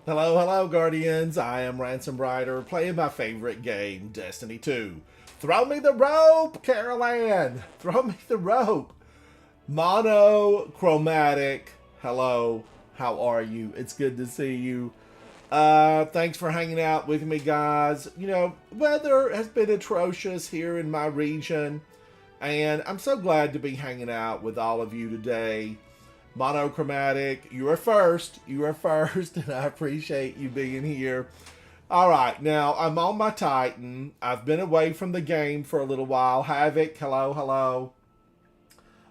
Hello, hello, Guardians. I am Ransom Rider, playing my favorite game, Destiny 2. Throw me the rope, Carol Ann! Throw me the rope! Monochromatic. Hello, how are you? It's good to see you. Thanks for hanging out with me, guys. You know, weather has been atrocious here in my region, and I'm so glad to be hanging out with all of you today. Monochromatic, you are first. You are first, and I appreciate you being here. All right, now I'm on my Titan. I've been away from the game for a little while. Havoc, hello, hello.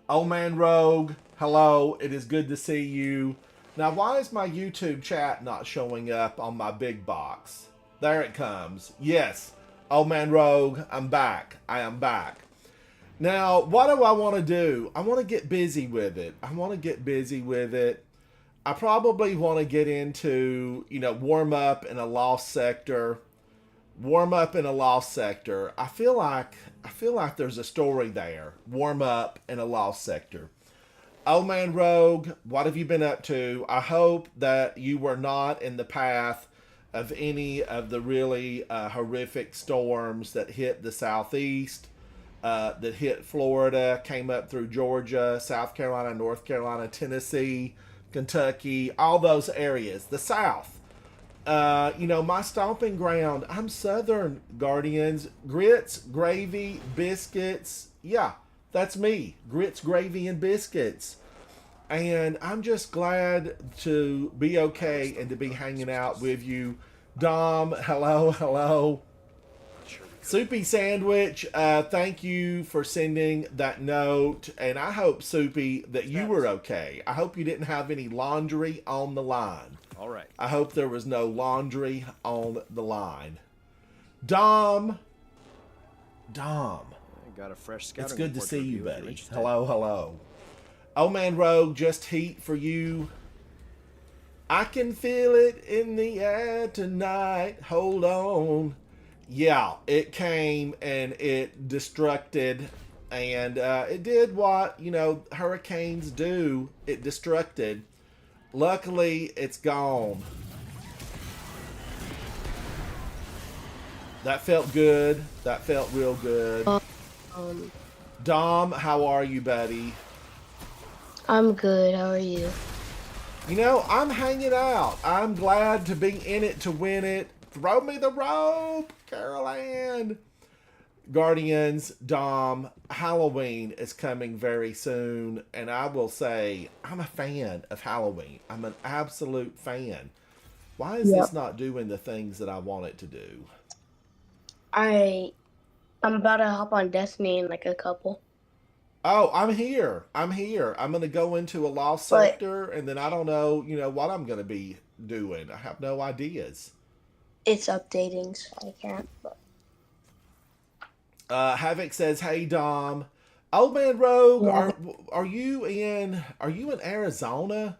Old Man Rogue, hello. It is good to see you. Now, why is my YouTube chat not showing up on my big box? There it comes. Yes, Old Man Rogue, I'm back. I am back. Now, what do I want to do? I want to get busy with it. I want to get busy with it. I probably want to get into, warm up in a lost sector. Warm up in a lost sector. I feel like there's a story there. Warm up in a lost sector. Old Man Rogue, what have you been up to? I hope that you were not in the path of any of the really horrific storms that hit the southeast, that hit Florida, came up through Georgia, South Carolina, North Carolina, Tennessee, Kentucky, all those areas, the South. My stomping ground. I'm Southern, Guardians. Grits, gravy, biscuits. Yeah, that's me. Grits, gravy, and biscuits. And I'm just glad to be okay and to be hanging out with you. Dom, hello, hello. Soupy Sandwich, thank you for sending that note. And I hope, Soupy, that you were okay. I hope you didn't have any laundry on the line. All right. I hope there was no laundry on the line. Dom. I got a fresh scouting It's good to report see you, review if you're buddy. interested. Hello, hello. Oh Man Rogue, just heat for you. I can feel it in the air tonight. Hold on. Yeah, it came and it destructed, and it did what hurricanes do. It destructed. Luckily, it's gone. That felt good. That felt real good. Um, Dom, how are you, buddy? I'm good. How are you? I'm hanging out. I'm glad to be in it to win it. Throw me the rope, Carol Ann. Guardians, Dom, Halloween is coming very soon, and I will say I'm a fan of Halloween. I'm an absolute fan. Why is Yep. this not doing the things that I want it to do? I I'm about to hop on Destiny in like a couple, Oh, I'm here. I'm here. I'm going to go into a lost but sector, and then I don't know, what I'm going to be doing. I have no ideas. it's updating, so I can't. But Havoc says, "Hey Dom, Old Man Rogue, yeah, are you in Arizona?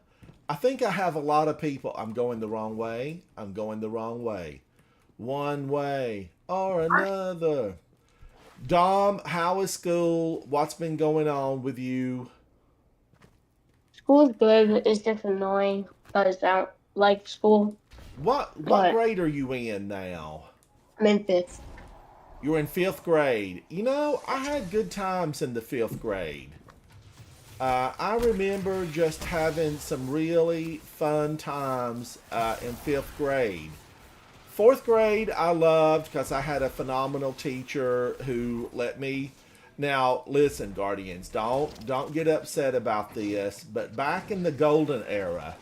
I think I have a lot of people. I'm going the wrong way. I'm going the wrong way. One way or another. Dom, how is school? What's been going on with you? school's good. It's just annoying because I don't like school. What But grade are you in now? I'm in fifth. You're in fifth grade. I had good times in the fifth grade. I remember just having some really fun times in fifth grade. Fourth grade, I loved because I had a phenomenal teacher who let me. Now, listen, Guardians, don't get upset about this, but back in the golden era,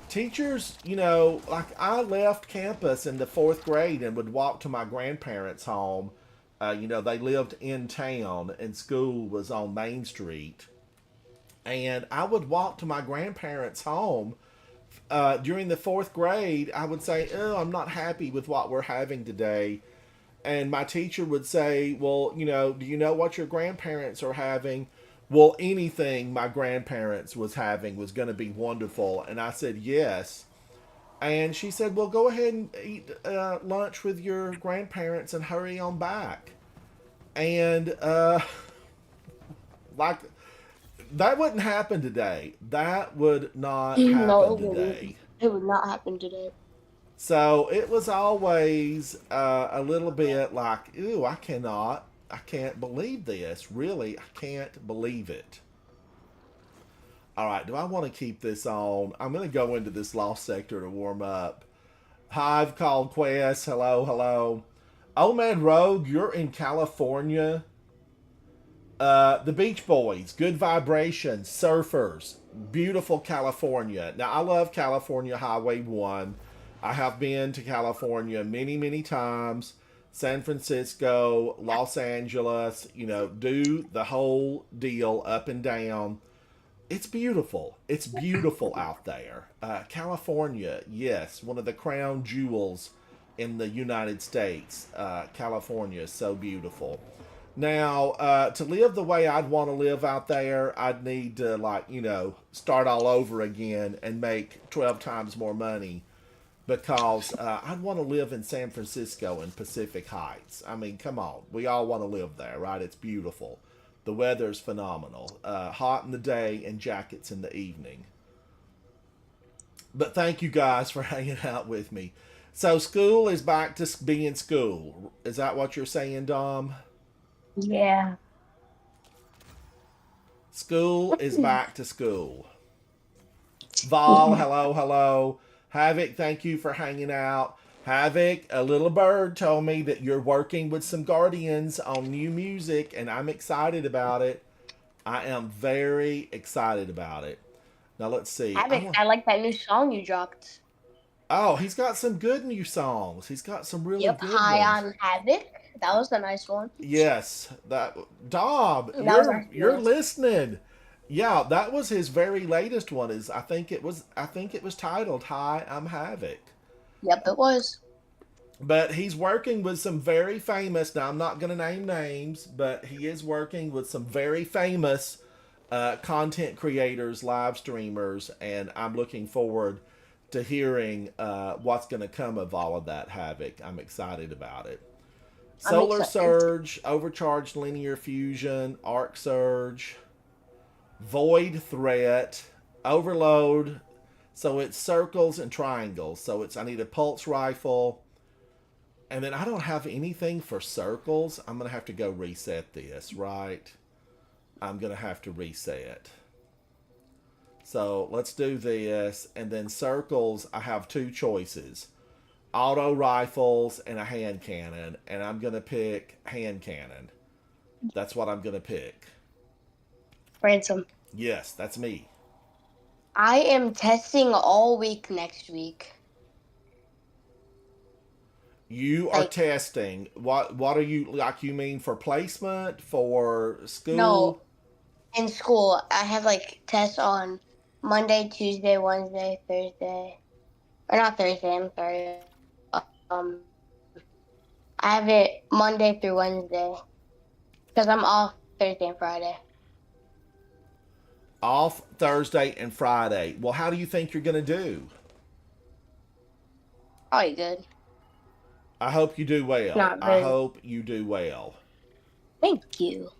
teachers, like I left campus in the fourth grade and would walk to my grandparents' home. They lived in town and school was on Main Street. And I would walk to my grandparents' home during the fourth grade. I would say, "Oh, I'm not happy with what we're having today." And my teacher would say, "Well, do you know what your grandparents are having?" Well, anything my grandparents was having was going to be wonderful. And I said, "Yes." And she said, "Well, go ahead and eat lunch with your grandparents and hurry on back." And like that wouldn't happen today. That would not No, happen it wouldn't. today. It would not happen today. So it was always a little bit like, ooh, I can't believe this. Really, I can't believe it. All right, do I want to keep this on? I'm going to go into this lost sector to warm up. Hive called Quest. Hello, hello. Old Man Rogue, you're in California. The Beach Boys, Good Vibrations, Surfers, beautiful California. Now, I love California Highway 1. I have been to California many, many times. San Francisco, Los Angeles, do the whole deal up and down. It's beautiful. It's beautiful out there. California, yes, one of the crown jewels in the United States. California is so beautiful. Now, to live the way I'd want to live out there, I'd need to, like, start all over again and make 12 times more money because I'd want to live in San Francisco and Pacific Heights. I mean, come on. We all want to live there, right? It's beautiful. The weather's phenomenal. Hot in the day and jackets in the evening. But thank you guys for hanging out with me. So, school is back to being school. Is that what you're saying, Dom? Yeah. School is back to school. Vol, hello, hello. Havoc, thank you for hanging out. Havoc, a little bird told me that you're working with some Guardians on new music, and I'm excited about it. I am very excited about it. Now let's see. Havoc, I like that new song you dropped. Oh, he's got some good new songs. He's got some really Yep, good High ones. on Havoc. That was a nice one. Yes, that Dom, That was you're actually you're nice. listening. Yeah, that was his very latest one. I think it was titled "Hi, I'm Havoc." Yep, it was. But he's working with some very famous. Now I'm not going to name names, but he is working with some very famous content creators, live streamers, and I'm looking forward to hearing what's going to come of all of that havoc. I'm excited about it. I'm Solar excited. Surge, Overcharged Linear Fusion, Arc Surge, Void Threat, Overload. So it's circles and triangles. So it's I need a pulse rifle. And then I don't have anything for circles. I'm going to have to go reset this, right? I'm going to have to reset. So let's do this. And then circles, I have two choices. Auto rifles and a hand cannon. And I'm going to pick hand cannon. That's what I'm going to pick. Ransom. Yes, that's me. I am testing all week next week. You are Like, testing. What are you like you mean for placement, for no, school? in school, I have like tests on Monday, Tuesday, Wednesday, Thursday. Or not Thursday, I'm sorry. Um, I have it Monday through Wednesday because I'm off Thursday and Friday. Off Thursday and Friday. Well, how do you think you're going to do? Probably good. I hope you do well. Not I very. hope you do well. Thank you.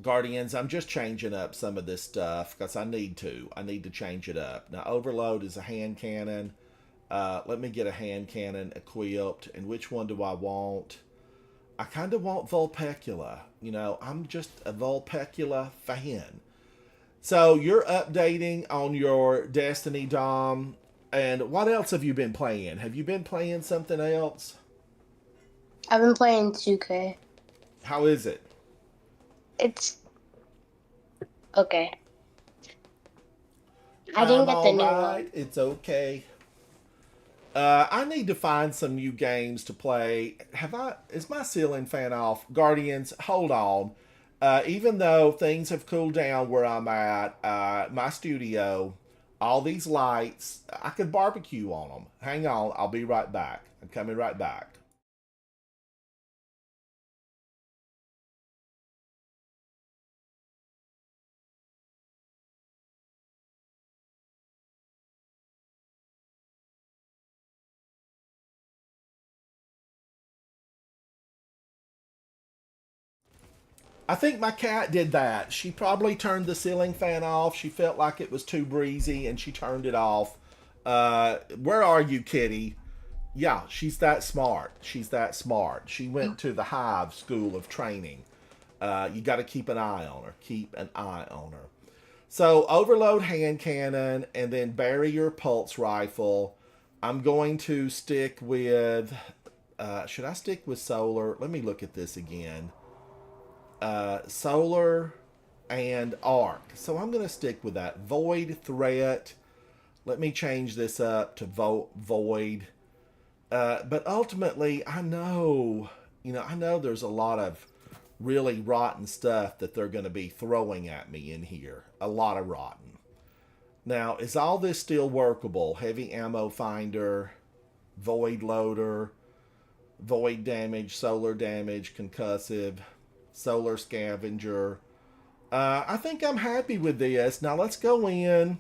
Guardians, I'm just changing up some of this stuff because I need to. I need to change it up. Now, Overload is a hand cannon. Let me get a hand cannon equipped. And which one do I want? I kind of want Vulpecula. I'm just a Vulpecula fan. So you're updating on your Destiny, Dom. And what else have you been playing? Have you been playing something else? I've been playing 2K. How is it? It's okay. I I'm didn't get the all new right. one. It's okay. I need to find some new games to play. Is my ceiling fan off? Guardians, hold on. Even though things have cooled down where I'm at, my studio, all these lights, I could barbecue on them. Hang on, I'll be right back. I'm coming right back. I think my cat did that. She probably turned the ceiling fan off. She felt like it was too breezy and she turned it off. Where are you, kitty? Yeah, she's that smart. She's that smart. She went to the Hive School of Training. You got to keep an eye on her. Keep an eye on her. So, overload hand cannon and then barrier pulse rifle. I'm going to stick with. Should I stick with solar? Let me look at this again. Solar and arc. So I'm going to stick with that. Void threat. Let me change this up to void. But ultimately, I know there's a lot of really rotten stuff that they're going to be throwing at me in here. A lot of rotten. Now, is all this still workable? Heavy ammo finder, void loader, void damage, solar damage, concussive, solar scavenger. I think I'm happy with this. Now let's go in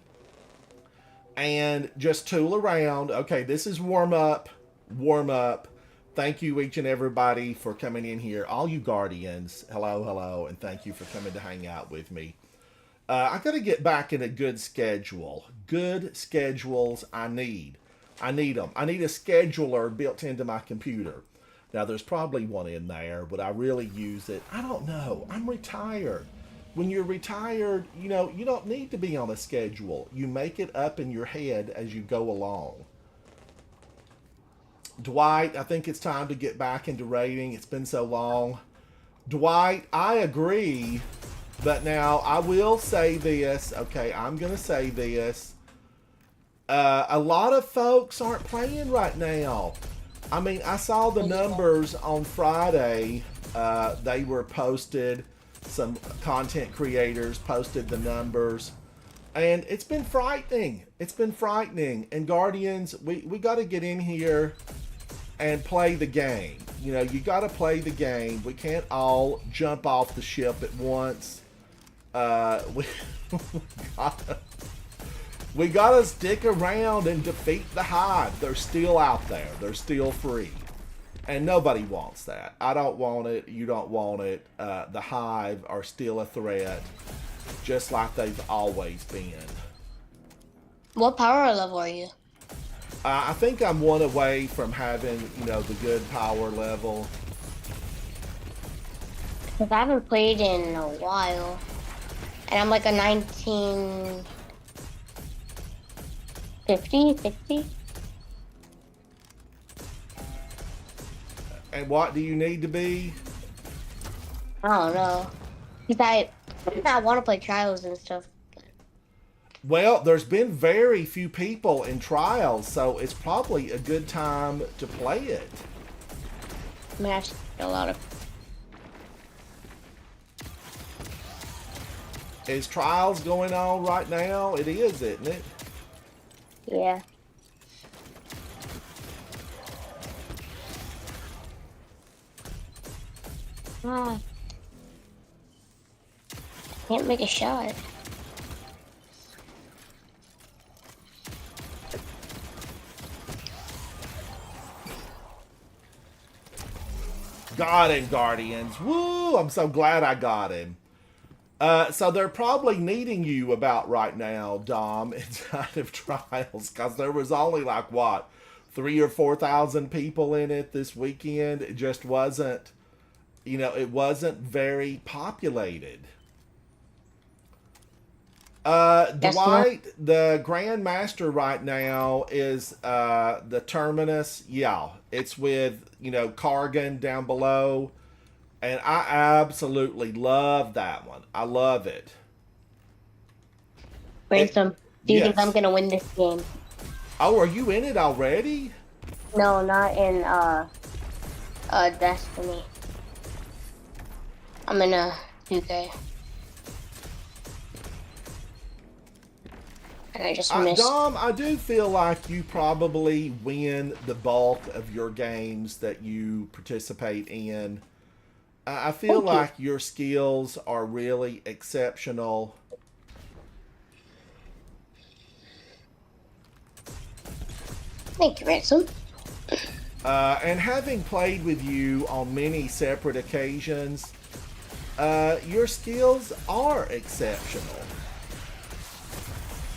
and just tool around. Okay, this is warm up. Warm up. Thank you, each and everybody, for coming in here. All you Guardians, hello, hello, and thank you for coming to hang out with me. I got to get back in a good schedule. Good schedules I need. I need them. I need a scheduler built into my computer. Now, there's probably one in there. Would I really use it? I don't know. I'm retired. When you're retired, you don't need to be on a schedule. You make it up in your head as you go along. Dwight, I think it's time to get back into raiding. It's been so long. Dwight, I agree. But now, I will say this. Okay, I'm going to say this. A lot of folks aren't playing right now. I mean, I saw the numbers on Friday. They were posted. Some content creators posted the numbers. And it's been frightening. It's been frightening. And Guardians, we got to get in here and play the game. You got to play the game. We can't all jump off the ship at once. We gotta stick around and defeat the Hive. They're still out there. They're still free. And nobody wants that. I don't want it. You don't want it. The Hive are still a threat, just like they've always been. What power level are you? I think I'm one away from having, the good power level. Because I haven't played in a while. And I'm like a 1950, 60. And what do you need to be? I don't know. Because I want to play trials and stuff. Well, there's been very few people in trials, so it's probably a good time to play it. I mean, I've seen a lot of. Is trials going on right now? It is, isn't it? Yeah. Can't make a shot. Got him, Guardians. Woo! I'm so glad I got him. So they're probably needing you about right now, Dom, inside of trials, because there was only like, what, 3,000 or 4,000 people in it this weekend. It just wasn't, it wasn't very populated. Dwight, the Grandmaster right now is the Terminus. Yeah, it's with, Kargan down below. And I absolutely love that one. I love it. Ransom, do you yes. think I'm going to win this game? Oh, are you in it already? No, not in Destiny. I'm in a 2K. And I just missed. Dom, I do feel like you probably win the bulk of your games that you participate in. I feel like your skills are really exceptional. Thank you, Ransom. And having played with you on many separate occasions, your skills are exceptional.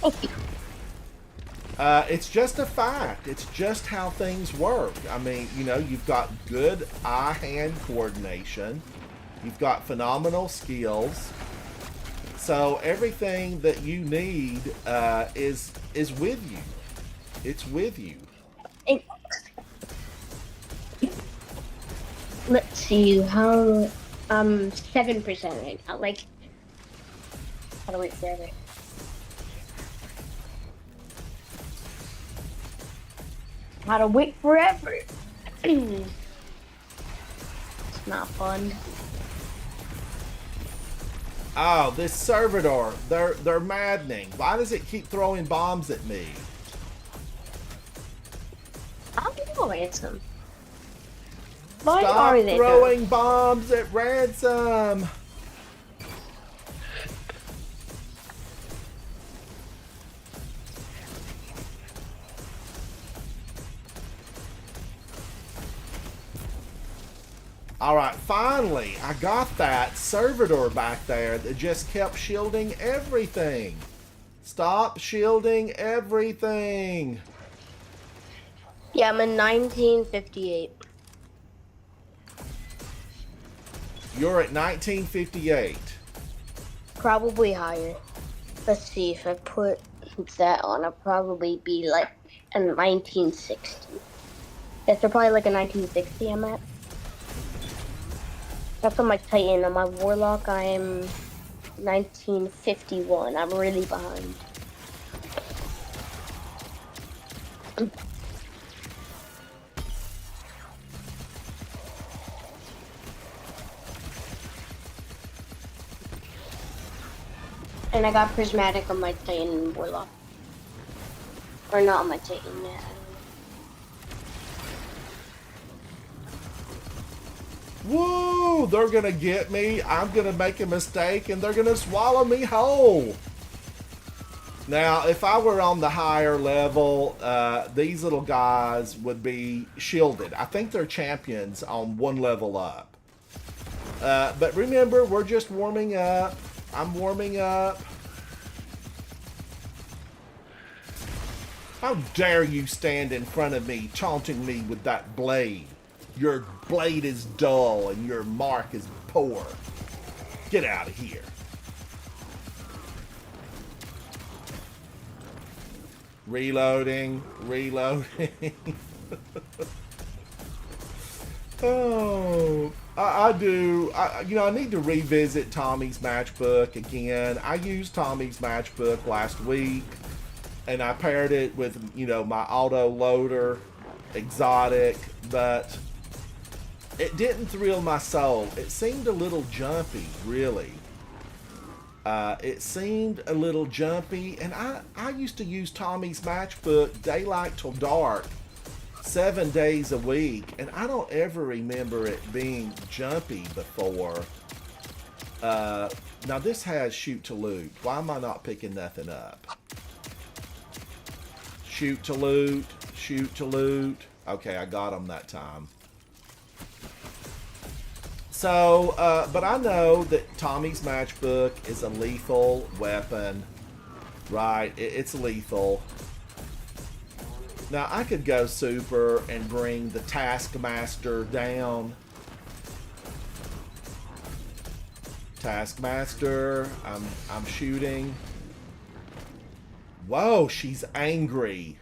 Okay. It's just a fact. It's just how things work. I mean, you know, you've got good eye-hand coordination. You've got phenomenal skills. So everything that you need is with you. It's with you. Let's see how 7% right now. Like, how to wait forever. How to wait forever. It's not fun. Oh, this servitor, they're maddening. Why does it keep throwing bombs at me? I don't know, Ransom. Why Stop are they throwing bombs at Ransom. All right, finally, I got that servitor back there that just kept shielding everything. Stop shielding everything. Yeah, I'm in 1958. You're at 1958. Probably higher. Let's see, if I put that on, I'll probably be like a 1960. Yes, they're probably like a 1960 I'm at. That's on my Titan. On my Warlock, I'm 1951. I'm really behind. And I got Prismatic on my Titan and Warlock. Or not on my Titan yet. Woo! They're gonna get me. I'm gonna make a mistake and they're gonna swallow me whole. Now, if I were on the higher level, these little guys would be shielded. I think they're champions on one level up. But remember, we're just warming up. I'm warming up. How dare you stand in front of me, taunting me with that blade? Your blade is dull and your mark is poor. Get out of here. Reloading, reloading. Oh, I do. You know, I need to revisit Tommy's matchbook again. I used Tommy's matchbook last week, and I paired it with, you know, my auto loader exotic, but it didn't thrill my soul. It seemed a little jumpy, really. It seemed a little jumpy, and I used to use Tommy's matchbook daylight till dark, 7 days a week, and I don't ever remember it being jumpy before. Now this has shoot to loot. Why am I not picking nothing up? Shoot to loot, shoot to loot. Okay, I got him that time. So, but I know that Tommy's matchbook is a lethal weapon, right? It's lethal. Now, I could go super and bring the Taskmaster down. Taskmaster, I'm shooting. Whoa, she's angry.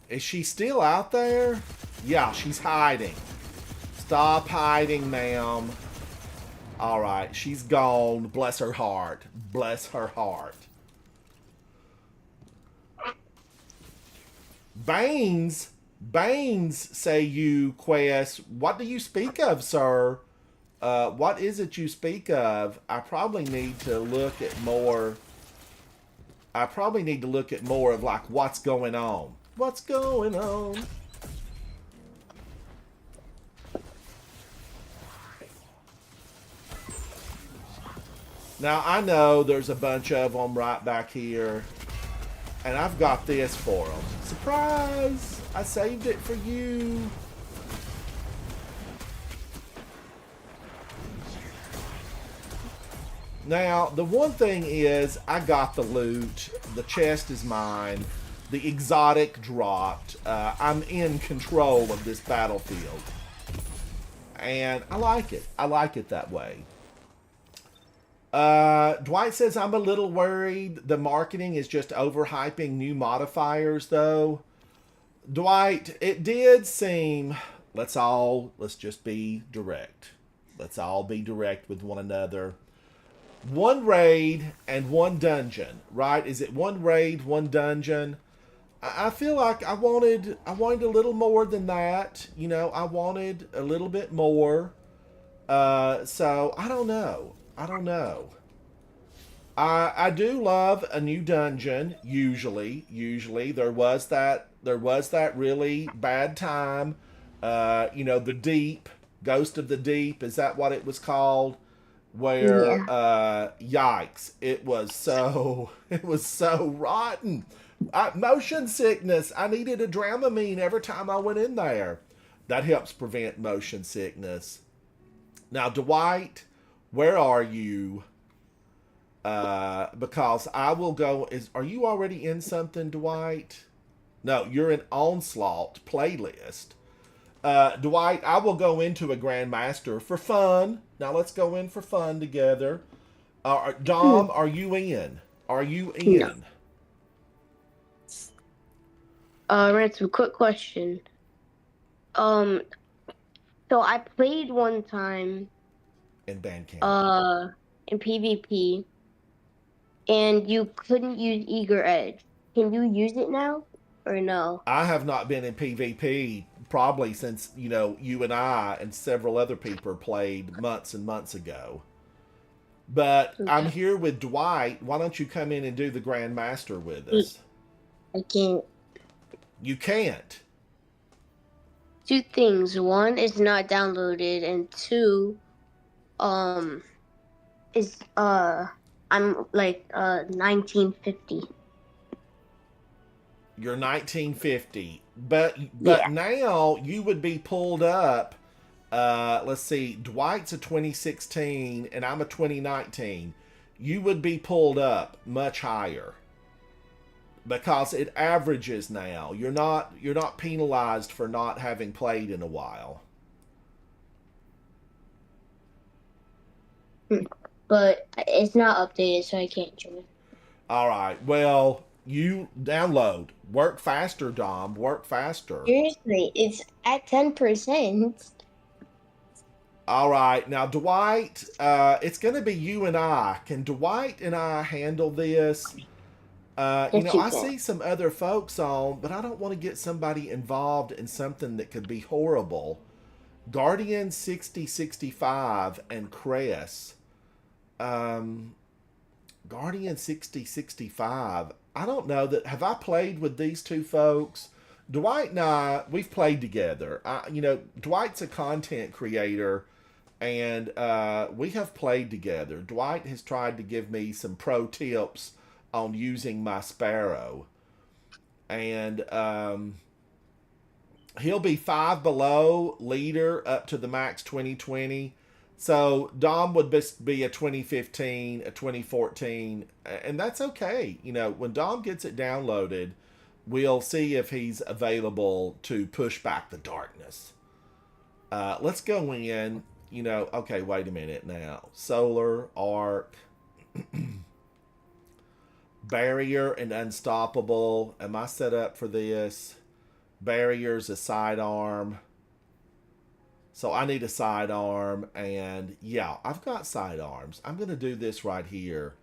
Is she still out there? Yeah, she's hiding. Stop hiding, ma'am. Alright, she's gone. Bless her heart. Bless her heart. Baines? Baines, say you, Quest. What do you speak of, sir? What is it you speak of? I probably need to look at more. I probably need to look at more of, like, what's going on. What's going on? Now, I know there's a bunch of them right back here. And I've got this for them. Surprise! I saved it for you. Now, the one thing is, I got the loot. The chest is mine. The exotic dropped. I'm in control of this battlefield. And I like it. I like it that way. Dwight says, I'm a little worried the marketing is just overhyping new modifiers, though. Dwight, it did seem, let's just be direct. Let's all be direct with one another. One raid and one dungeon, right? Is it one raid, one dungeon? I feel like I wanted a little more than that. You know, I wanted a little bit more. So I don't know. I don't know. I do love a new dungeon. Usually there was that really bad time. You know, the deep, Ghost of the Deep, is that what it was called? Where Yeah. yikes, it was so rotten. Motion sickness. I needed a Dramamine every time I went in there. That helps prevent motion sickness. Now, Dwight, where are you? Because I will go. Are you already in something, Dwight? No, you're in Onslaught playlist. Dwight, I will go into a Grandmaster for fun. Now let's go in for fun together. Dom, are you in? Are you in? No. Ransom, quick question. So I played one time. In Bandcamp. In PvP, and you couldn't use Eager Edge. Can you use it now, or no? I have not been in PvP probably since, you know, you and I and several other people played months and months ago. But Okay. I'm here with Dwight. Why don't you come in and do the Grandmaster with us? I can't. You can't. Two things. One is not downloaded, and two, is I'm like 1950. You're 1950, but Yeah. now you would be pulled up. Let's see, Dwight's a 2016 and I'm a 2019. You would be pulled up much higher because it averages now. You're not penalized for not having played in a while. But it's not updated, so I can't join. All right. Well, you download. Work faster, Dom. Work faster. Seriously, it's at 10%. All right. Now, Dwight, it's going to be you and I. Can Dwight and I handle this? You know, I see some other folks on, but I don't want to get somebody involved in something that could be horrible. Guardian 6065 and Cress. Guardian 6065. I don't know that. Have I played with these two folks? Dwight and I, we've played together. You know, Dwight's a content creator, and we have played together. Dwight has tried to give me some pro tips on using my Sparrow, and he'll be 5 below leader up to the max 2020. So Dom would be a 2015, a 2014, and that's okay. You know, when Dom gets it downloaded, we'll see if he's available to push back the darkness. Let's go in. You know, okay, wait a minute now. Solar, Arc, Barrier, and Unstoppable. Am I set up for this? Barrier's a sidearm. So I need a sidearm, and yeah, I've got sidearms. I'm going to do this right here.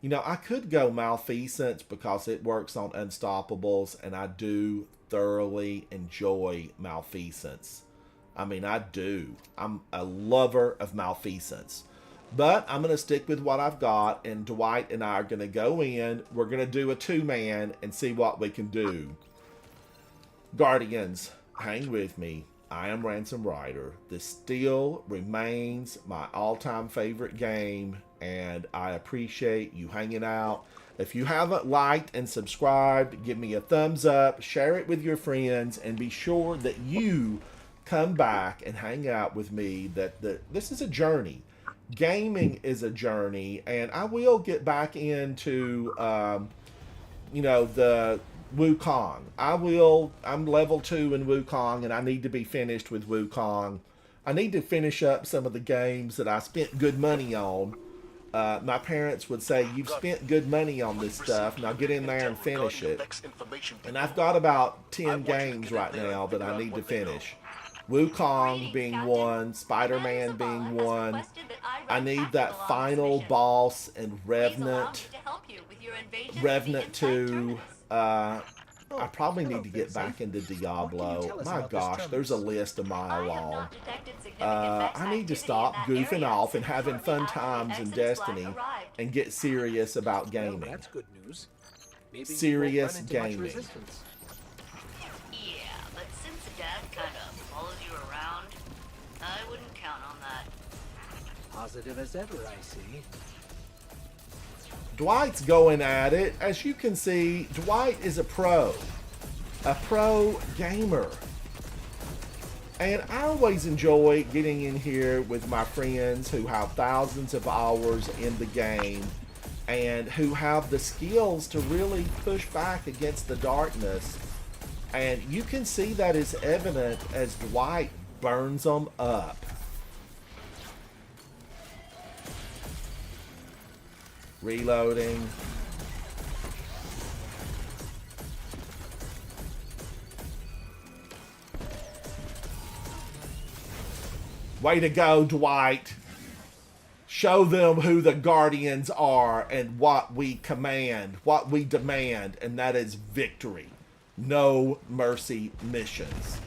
You know, I could go Malfeasance because it works on Unstoppables, and I do thoroughly enjoy Malfeasance. I mean, I do. I'm a lover of Malfeasance. But I'm going to stick with what I've got, and Dwight and I are going to go in. We're going to do a two-man and see what we can do. Guardians, hang with me. I am Ransom Rider. This still remains my all-time favorite game, and I appreciate you hanging out. If you haven't liked and subscribed, give me a thumbs up, share it with your friends, and be sure that you come back and hang out with me. This is a journey. Gaming is a journey, and I will get back into the Wukong. I'm level 2 in Wukong, and I need to be finished with Wukong. I need to finish up some of the games that I spent good money on. My parents would say, "You've spent good money on this stuff. Now get in there and finish it." And I've got about 10 games right now that I need to finish. Wukong being one, Spider-Man being one. I need that final boss in Revenant. Revenant 2. I probably need to get back into Diablo. My gosh, there's a list a mile long. I need to stop goofing off and having fun times in Destiny and get serious about gaming. That's good news. Maybe Serious gaming. Yeah, but since Dad kind of follows you around, I wouldn't count on that. Positive as ever, I see. Dwight's going at it. As you can see, Dwight is a pro gamer. And I always enjoy getting in here with my friends who have thousands of hours in the game and who have the skills to really push back against the darkness. And you can see that is evident as Dwight burns them up. Reloading. Way to go, Dwight. Show them who the Guardians are and what we command, what we demand, and that is victory. No mercy missions.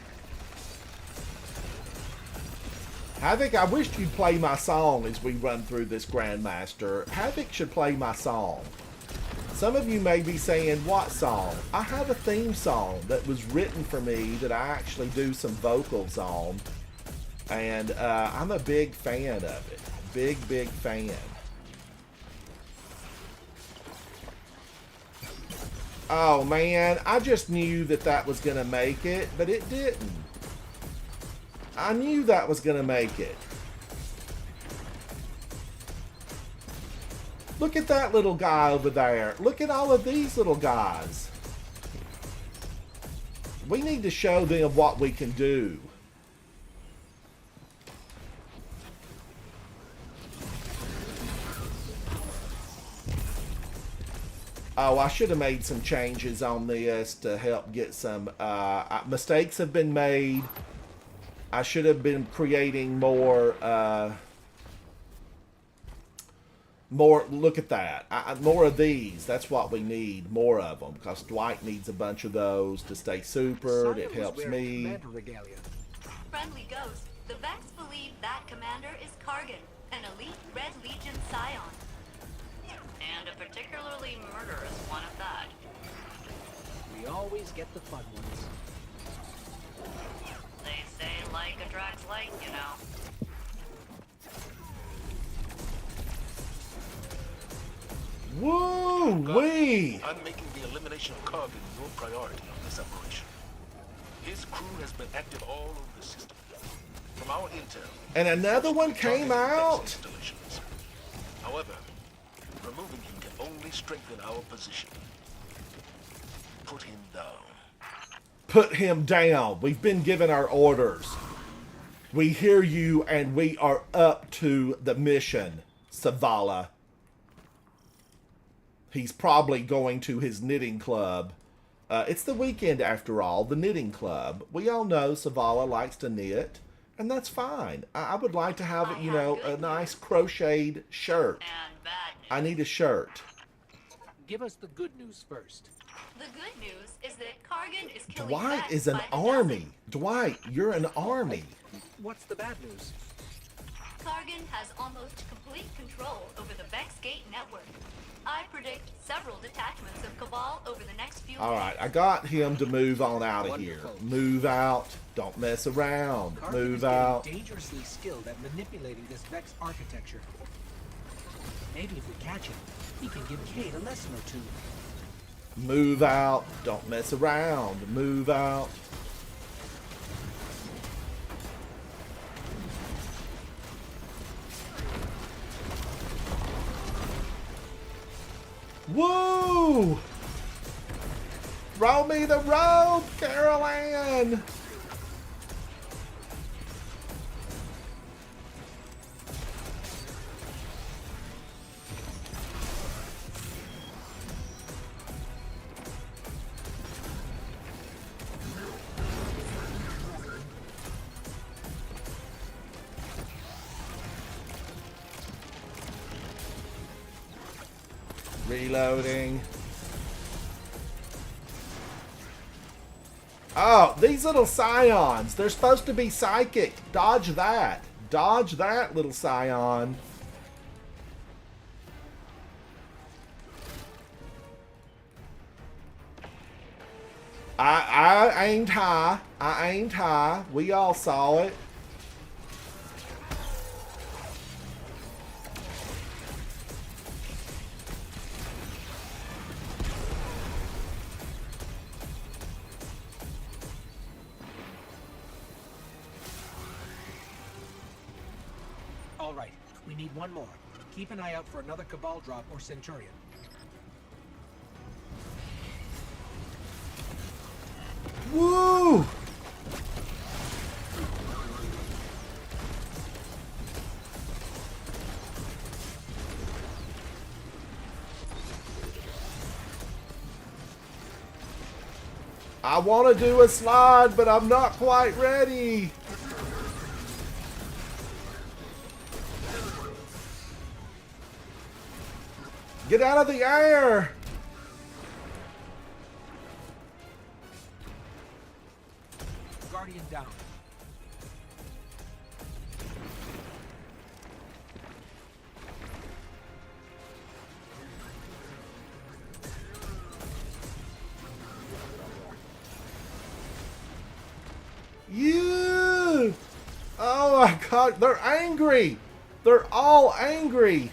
Havoc, I wished you'd play my song as we run through this Grandmaster. Havoc should play my song. Some of you may be saying, what song? I have a theme song that was written for me that I actually do some vocals on. And I'm a big fan of it. Big fan. Oh man, I just knew that was going to make it, but it didn't. I knew that was going to make it. Look at that little guy over there. Look at all of these little guys. We need to show them what we can do. Oh, I should have made some changes on this to help get some... mistakes have been made. I should have been creating more... look at that. More of these. That's what we need. More of them. Because Dwight needs a bunch of those to stay supered. It helps me. Friendly Ghost, the Vex believe that commander is Kargan, an elite Red Legion scion. And a particularly murderous one at that. We always get the fun ones. They say like attracts like, you know. Woo-wee! I'm making the elimination of Kargan your priority on this operation. His crew has been active all over the system. From our intel... And another one came out? However, removing him can only strengthen our position. Put him down. Put him down. We've been given our orders. We hear you and we are up to the mission, Zavala. He's probably going to his knitting club. It's the weekend after all, the knitting club. We all know Zavala likes to knit, and that's fine. I would like to have, you know, a nice crocheted shirt. And bad news. I need a shirt. Give us the good news first. The good news is that Kargan is killing Dwight Vex is an by the army. dozen. Dwight, you're an army. What's the bad news? Kargan has almost complete control over the Vex Gate network. I predict several detachments of Cabal over the next few All right, days. I got him to move on out of here. Move out. Don't mess around. Kargan Move is out. getting dangerously skilled at manipulating this Vex architecture. Maybe if we catch him, He can give Cade a lesson or two. Move out. Don't mess around. Move out. Woo! Throw me the rope, Carol Ann! Reloading. Oh, these little scions. They're supposed to be psychic. Dodge that. Dodge that, little scion. I aimed high. I aimed high. We all saw it. All right, we need one more. Keep an eye out for another Cabal drop or Centurion. Woo! I want to do a slide, but I'm not quite ready. Get out of the air! Guardian down. You! Oh my god, they're angry! They're all angry!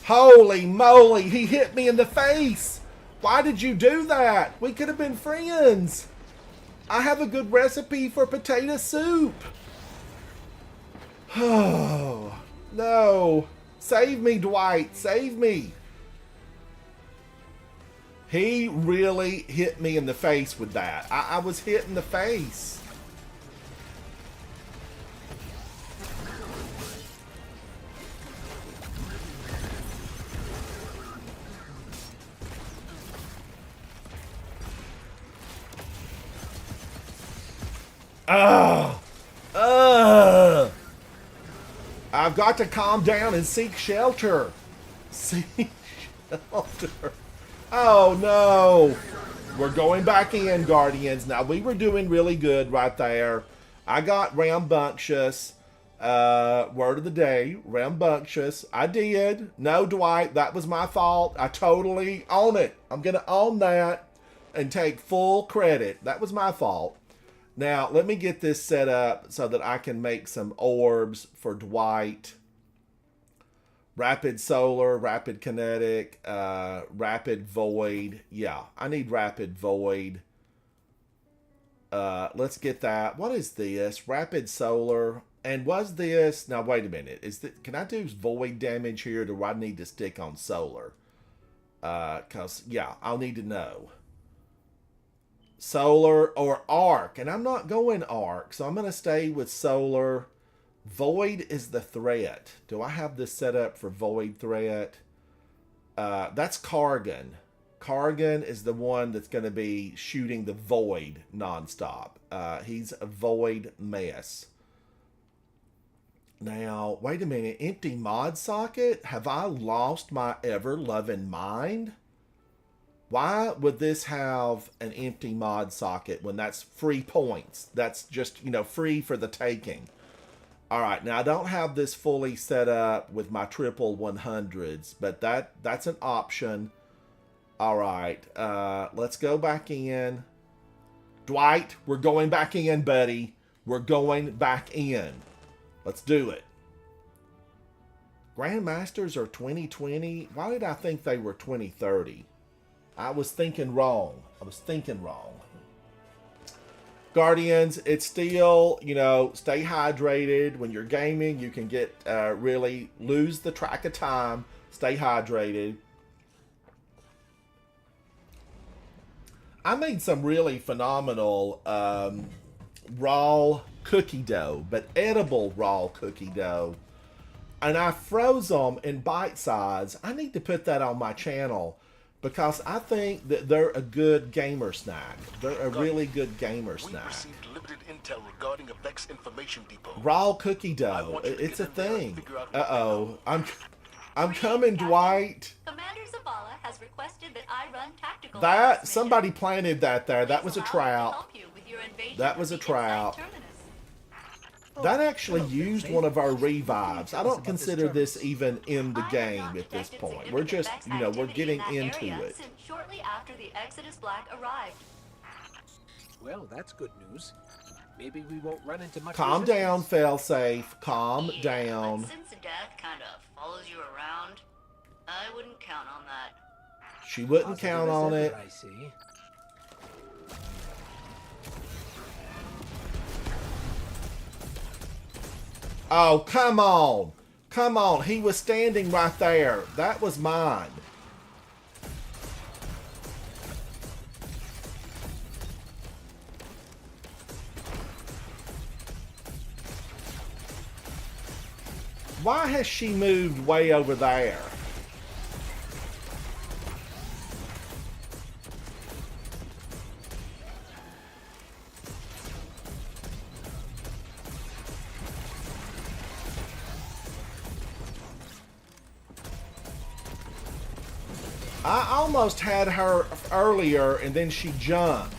Holy moly, he hit me in the face! Why did you do that? We could have been friends! I have a good recipe for potato soup! Oh, no. Save me, Dwight. Save me. He really hit me in the face with that. I was hit in the face. I've got to calm down and seek shelter. Seek shelter. Oh no. We're going back in, Guardians. Now, we were doing really good right there. I got rambunctious. Word of the day, rambunctious. I did. No, Dwight, that was my fault. I totally own it. I'm going to own that and take full credit. That was my fault. Now, let me get this set up so that I can make some orbs for Dwight. Rapid Solar, Rapid Kinetic, Rapid Void. Yeah, I need Rapid Void. Let's get that. What is this? Rapid Solar. And was this... Now, wait a minute. Can I do Void damage here, or do I need to stick on Solar? Because, yeah, I'll need to know. Solar or Arc. And I'm not going Arc, so I'm going to stay with Solar. Void is the threat. Do I have this set up for Void threat? That's Kargan. Kargan is the one that's going to be shooting the Void nonstop. He's a Void mess. Now, wait a minute. Empty mod socket? Have I lost my ever-loving mind? Why would this have an empty mod socket when that's free points? That's just, free for the taking. All right, now I don't have this fully set up with my triple 100s, but that's an option. All right, let's go back in. Dwight, we're going back in, buddy. We're going back in. Let's do it. Grandmasters are 2020. Why did I think they were 2030? I was thinking wrong. Guardians, it's still, stay hydrated. When you're gaming, you can get really lose the track of time. Stay hydrated. I made some really phenomenal raw cookie dough, but edible raw cookie dough. And I froze them in bite size. I need to put that on my channel because I think that they're a good gamer snack. They're a really good gamer We snack. received limited intel regarding a Vex information depot. Raw cookie dough. want you to It's a get in there and thing. figure out Uh-oh. I'm Greetings, coming, Captain. Dwight. Commander Zavala has requested that I run tactical. That missions. somebody planted that there. That was a Please allow me to trout. help you with your invasion That of was a the Inside trout. Terminus. That actually hello, used Betsy. one of our revives. I Tell us don't about this consider this terminus. even in the I have game not at this detected point. We're significant just, Vex we're activity getting in that into area it. since shortly after the Exodus Black arrived. Well, that's good news. Maybe we won't run into much Calm resistance. down, failsafe. Calm Yeah, down. But since the death kind of follows you around, I wouldn't count on that. She wouldn't Positive count as on ever, it. I see. Oh, come on. Come on. He was standing right there. That was mine. Why has she moved way over there? I almost had her earlier and then she jumped.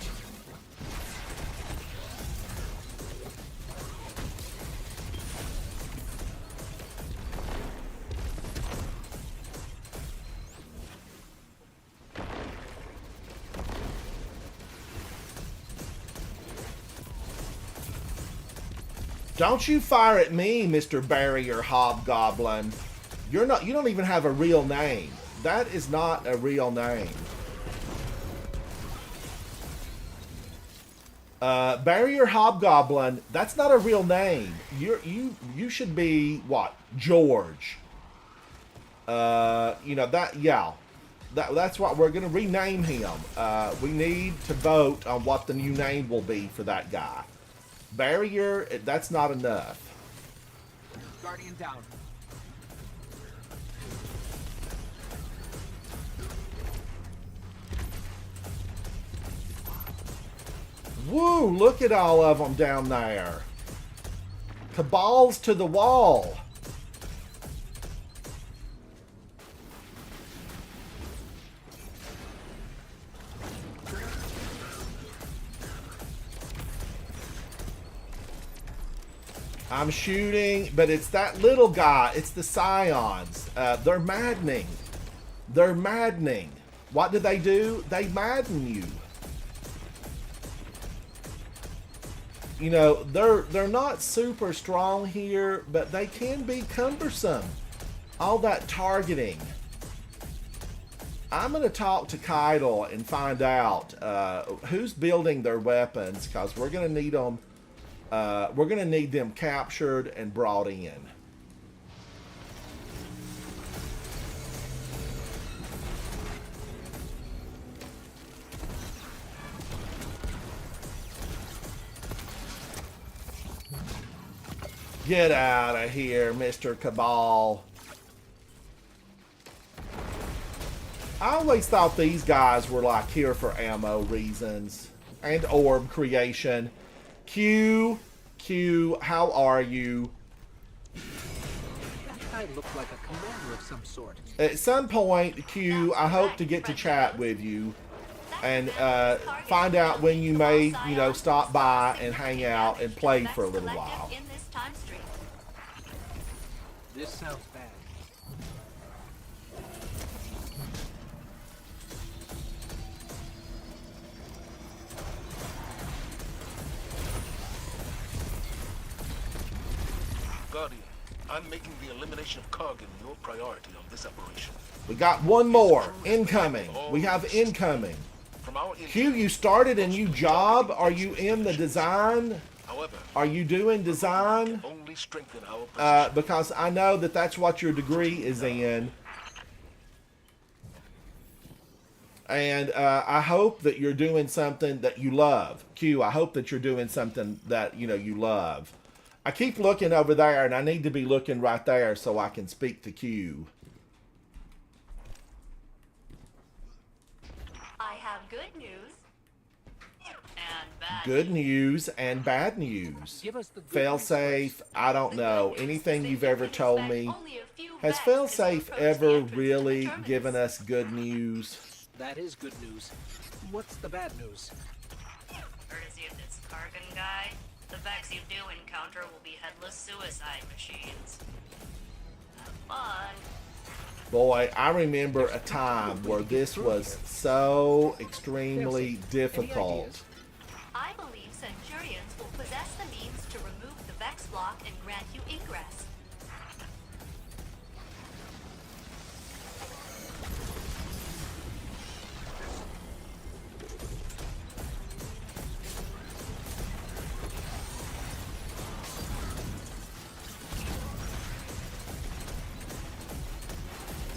Don't you fire at me, Mr. Barrier Hobgoblin. You don't even have a real name. That is not a real name. Barrier Hobgoblin, that's not a real name. You should be what? George. That's what we're gonna rename him. We need to vote on what the new name will be for that guy. Barrier, that's not enough. Guardian down. Woo, look at all of them down there. Cabals to the wall. I'm shooting, but it's that little guy. It's the Scions. They're maddening. They're maddening. What do? They madden you. You know, they're not super strong here, but they can be cumbersome. All that targeting. I'm going to talk to Keitel and find out who's building their weapons, because we're going to need them. We're going to need them captured and brought in. Get out of here, Mr. Cabal. I always thought these guys were like here for ammo reasons and orb creation. Q, how are you? That guy looked like a commander of some sort. At some point, Q, I hope to get to chat with you and find out when you may, stop by and hang out and play for a little while. In this time stream. This sounds bad. Guardian, I'm making the elimination of Kargan your priority on this operation. We got one more incoming. We have incoming. From our Q, you started a new job. Are you in the design? However, Are you doing design? only strengthen our position. Because I know that that's what your degree is in. And I hope that you're doing something that you love. Q, I hope that you're doing something that, you know, you love. I keep looking over there, and I need to be looking right there so I can speak to Q. I have good news and bad. Good news and bad news. Give us the good Failsafe, news I don't know. The good news Anything is you've that you ever can told expect me. only a few Has Vex as you Failsafe approach the ever entrance to the really terminus. given us good news? first. That is good news. What's the bad news? Courtesy of this Kargan guy, the Vex you do encounter will be headless suicide machines. Have fun. Boy, I remember a time where this was so extremely difficult. I believe Centurions will possess the means to remove the Vex block and grant you ingress.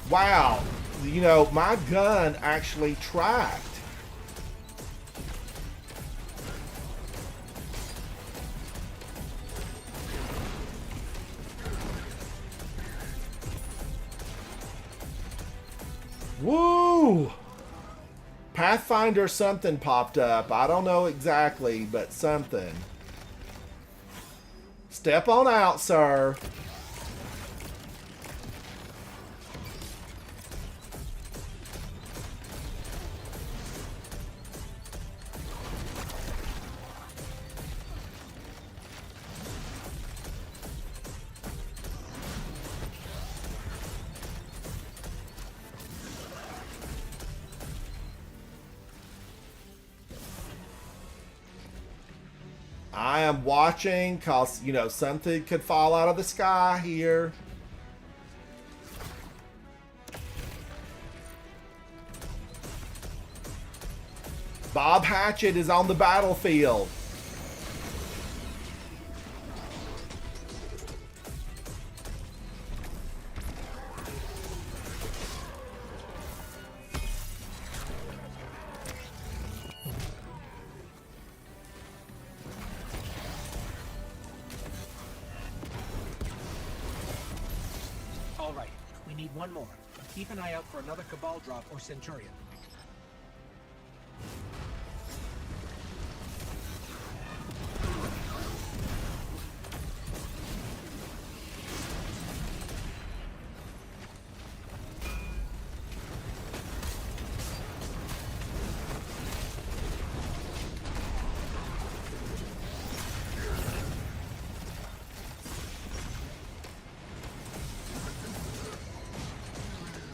Wow, you know, my gun actually tracked. Woo! Pathfinder something popped up. I don't know exactly, but something. Step on out, sir. I am watching because, you know, something could fall out of the sky here. Bob Hatchett is on the battlefield. All right, we need one more. Keep an eye out for another Cabal drop or Centurion.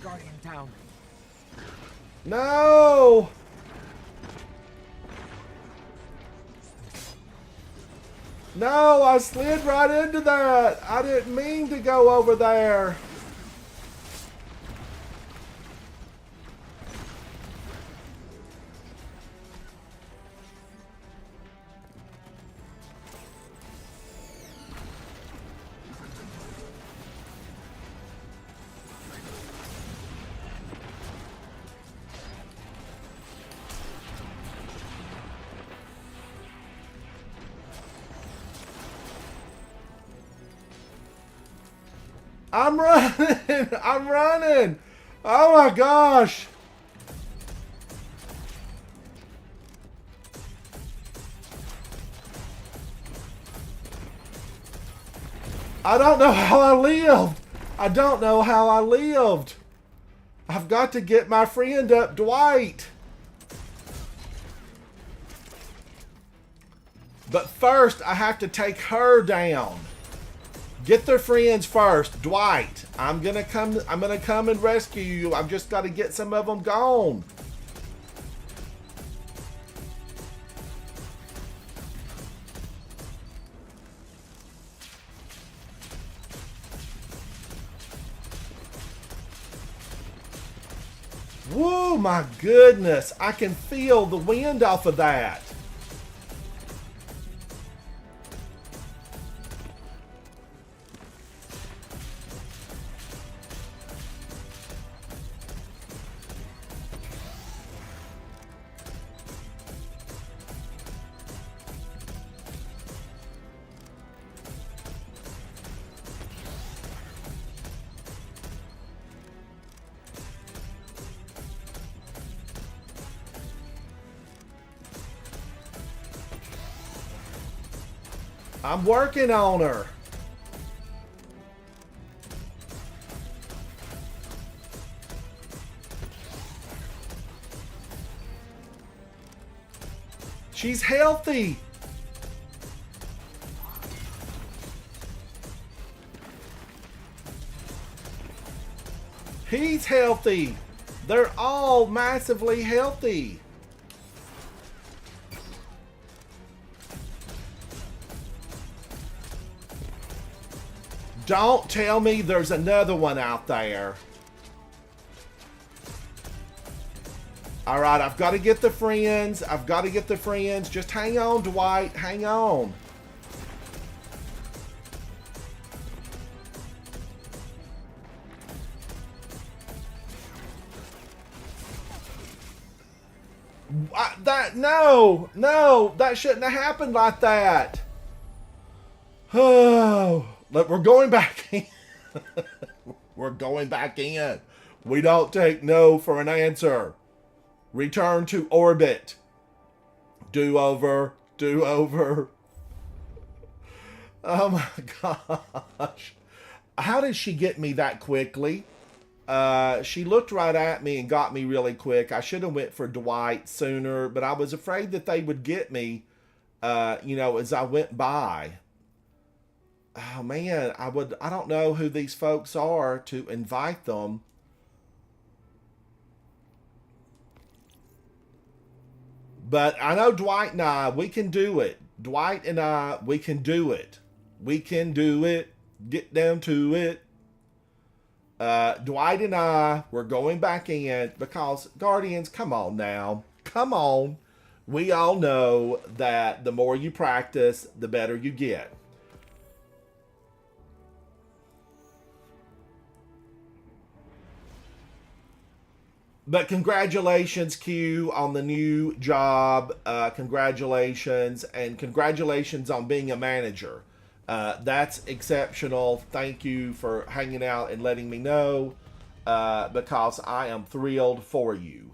Guardian down. No! No, I slid right into that. I didn't mean to go over there. I'm running! I'm running! Oh my gosh! I don't know how I lived! I don't know how I lived! I've got to get my friend up, Dwight! But first, I have to take her down. Get their friends first. Dwight, I'm gonna come and rescue you. I've just got to get some of them gone. Whoa, my goodness. I can feel the wind off of that. I'm working on her. She's healthy. He's healthy. They're all massively healthy. Don't tell me there's another one out there. All right, I've got to get the friends. I've got to get the friends. Just hang on, Dwight. Hang on. No, that shouldn't have happened like that. Oh, look, we're going back in. We're going back in. We don't take no for an answer. Return to orbit. Do over. Do over. Oh my gosh. How did she get me that quickly? She looked right at me and got me really quick. I should have went for Dwight sooner, but I was afraid that they would get me, as I went by. Oh man, I don't know who these folks are to invite them. But I know Dwight and I, we can do it. Dwight and I, we can do it. We can do it. Get down to it. Dwight and I, we're going back in because, Guardians, come on now. Come on. We all know that the more you practice, the better you get. But congratulations, Q, on the new job. Congratulations. And congratulations on being a manager. That's exceptional. Thank you for hanging out and letting me know, because I am thrilled for you.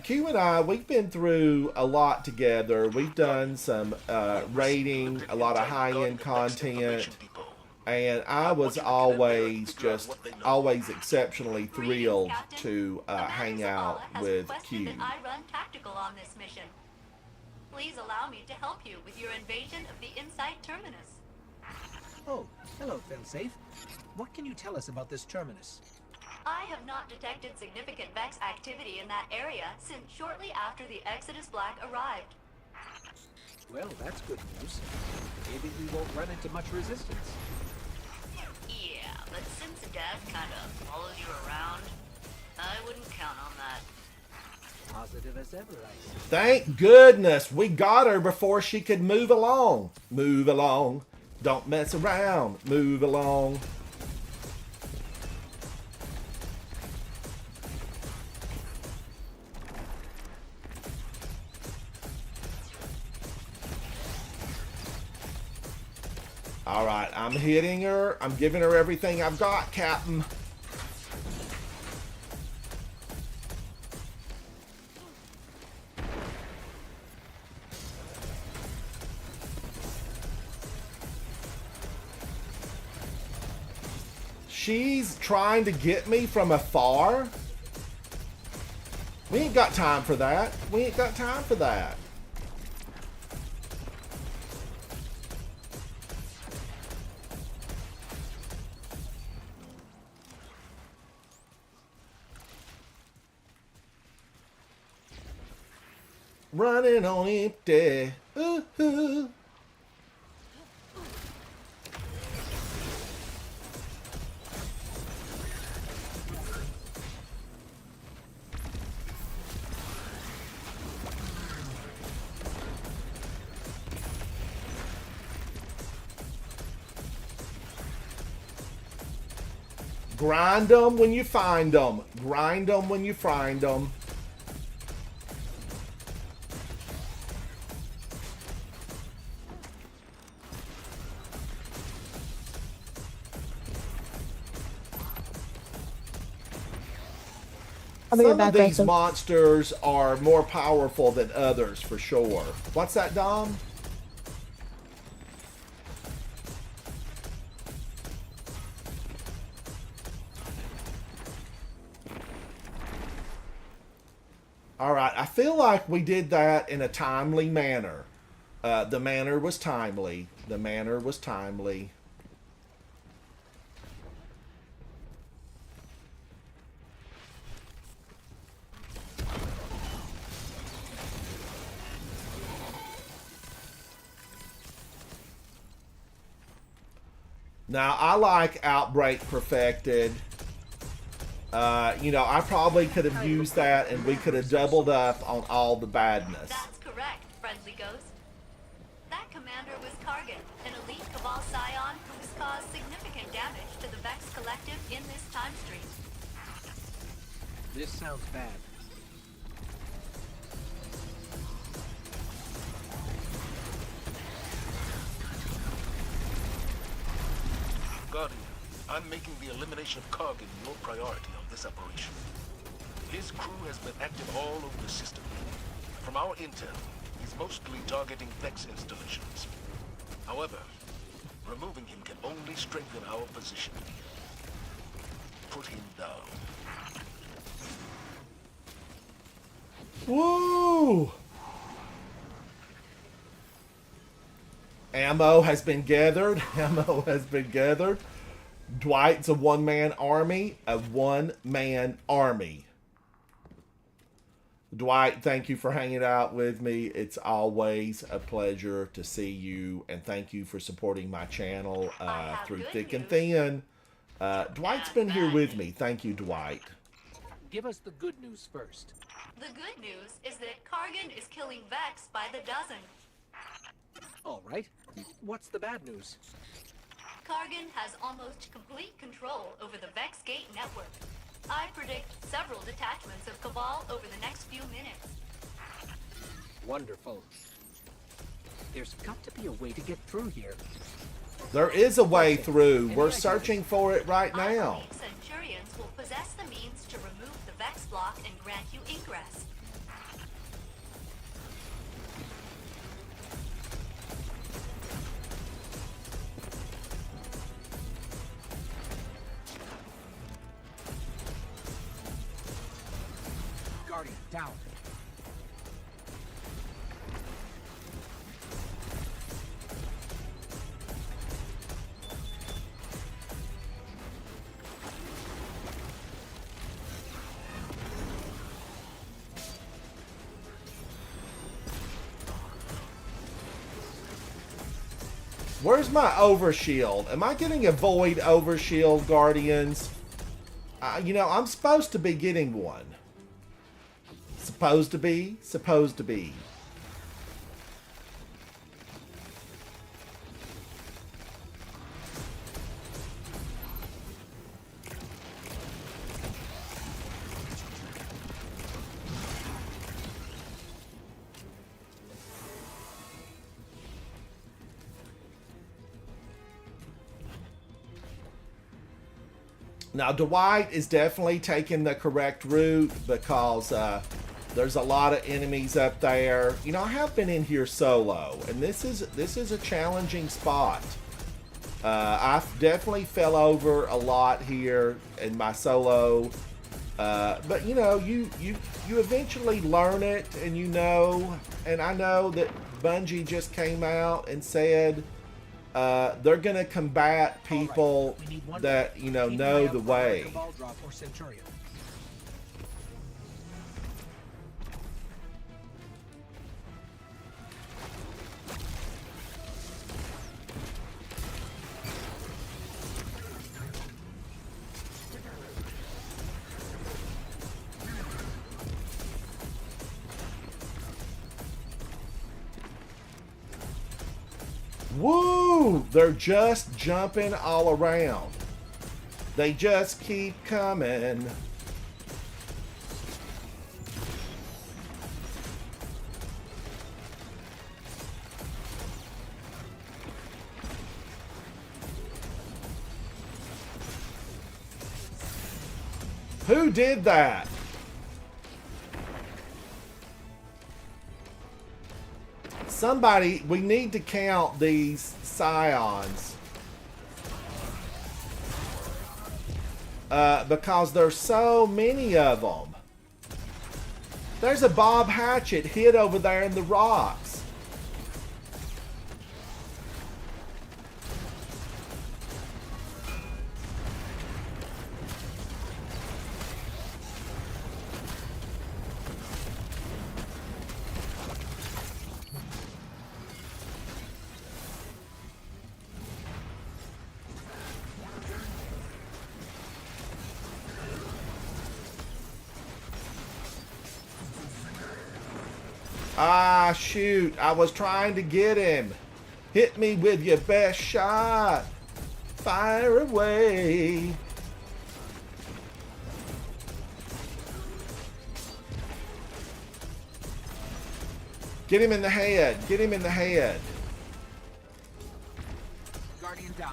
Q and I, we've been through a lot together. We've done some raiding, a lot of high-end content, and I was always exceptionally thrilled to hang out with Q. That I run tactical on this mission. Please allow me to help you with your invasion of the Insight Terminus. Oh, hello, Failsafe. What can you tell us about this terminus? I have not detected significant Vex activity in that area since shortly after the Exodus Black arrived. Well, that's good news. Maybe we won't run into much resistance. Yeah, but since Death kinda follows you around, I wouldn't count on that. Positive as ever, I see. Thank goodness we got her before she could move along. Move along. Don't mess around. Move along. All right, I'm hitting her. I'm giving her everything I've got, Captain. She's trying to get me from afar. We ain't got time for that. We ain't got time for that. Running on empty. Ooh. Grind them when you find them. Grind them when you find them. I'll be Some right back, of these Rachel. monsters are more powerful than others, for sure. What's that, Dom? All right, I feel like we did that in a timely manner. The manner was timely. The manner was timely. Now, I like Outbreak Perfected. You know, I probably could have used that and we could have doubled up on all the badness. That's correct, Friendly Ghost. That commander was Kargan, an elite Cabal Scion who's caused significant damage to the Vex Collective in this time stream. This sounds bad. Guardian, I'm making the elimination of Kargan your priority on this operation. His crew has been active all over the system. From our intel, he's mostly targeting Vex installations. However, removing him can only strengthen our position. Put him down. Woo! Ammo has been gathered. Ammo has been gathered. Dwight's a one-man army. A one-man army. Dwight, thank you for hanging out with me. It's always a pleasure to see you, and thank you for supporting my channel through thick and thin. Dwight's been here with me. Thank you, Dwight. Give us the good news first. The good news is that Kargan is killing Vex by the dozen. All right. What's the bad news? Kargan has almost complete control over the Vex Gate network. I predict several detachments of Cabal over the next few minutes. Wonderful. There's got to be a way to get through here. There is a way through. We're searching for it right I now. believe Centurions will possess the means to remove the Vex block and grant you ingress. Guardian, down. Where's my overshield? Am I getting a void overshield, Guardians? You know, I'm supposed to be getting one. Supposed to be? Supposed to be. Now, Dwight is definitely taking the correct route because there's a lot of enemies up there. You know, I have been in here solo, and this is a challenging spot. I definitely fell over a lot here in my solo, but you know, you eventually learn it, and you know, and I know that Bungie just came out and said they're gonna combat people We need one that, more. you know Keep an eye out the for way. another Cabal drop or Centurion. Woo! They're just jumping all around. They just keep coming. Who did that? Somebody, we need to count these scions. Because there's so many of them. There's a Bob Hatchet hid over there in the rocks. Ah, shoot. I was trying to get him. Hit me with your best shot. Fire away. Get him in the head. Get him in the head. Guardian down.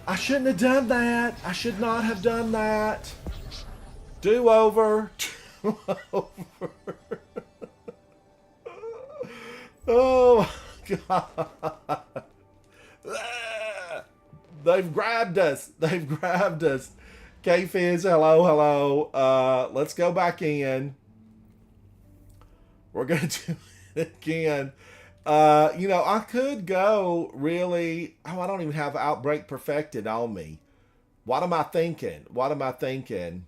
I shouldn't have done that. I should not have done that. Do over. Do over. Oh my God. They've grabbed us. They've grabbed us. K-Fizz, hello, hello. Let's go back in. We're going to do it again. You know, I could go really... Oh, I don't even have Outbreak perfected on me. What am I thinking? What am I thinking?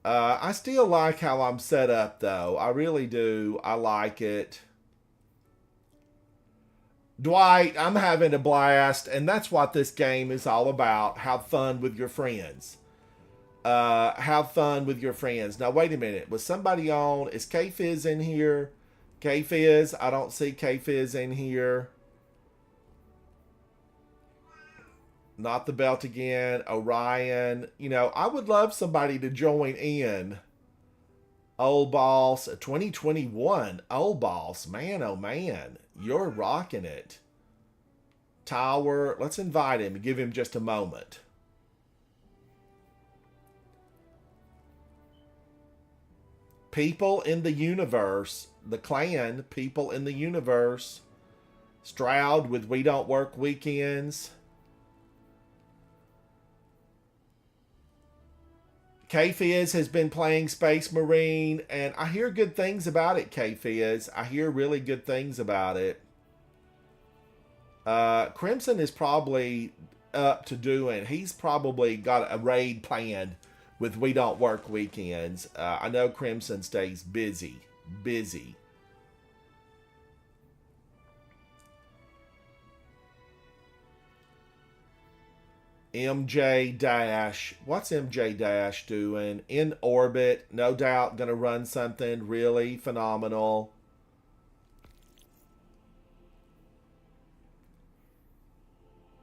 I still like how I'm set up, though. I really do. I like it. Dwight, I'm having a blast, and that's what this game is all about. Have fun with your friends. Have fun with your friends. Now, wait a minute. Was somebody on? Is K-Fizz in here? K-Fizz? I don't see K-Fizz in here. Not the belt again. Orion. You know, I would love somebody to join in. Old Boss. 2021. Old Boss. Man, oh man. You're rocking it. Tower. Let's invite him and give him just a moment. People in the universe. The clan. People in the universe. Stroud with We Don't Work Weekends. K-Fizz has been playing Space Marine, and I hear good things about it, K-Fizz. I hear really good things about it. Crimson is probably up to doing. He's probably got a raid planned with We Don't Work Weekends. I know Crimson stays busy. Busy. MJ Dash. What's MJ Dash doing? In orbit. No doubt going to run something really phenomenal.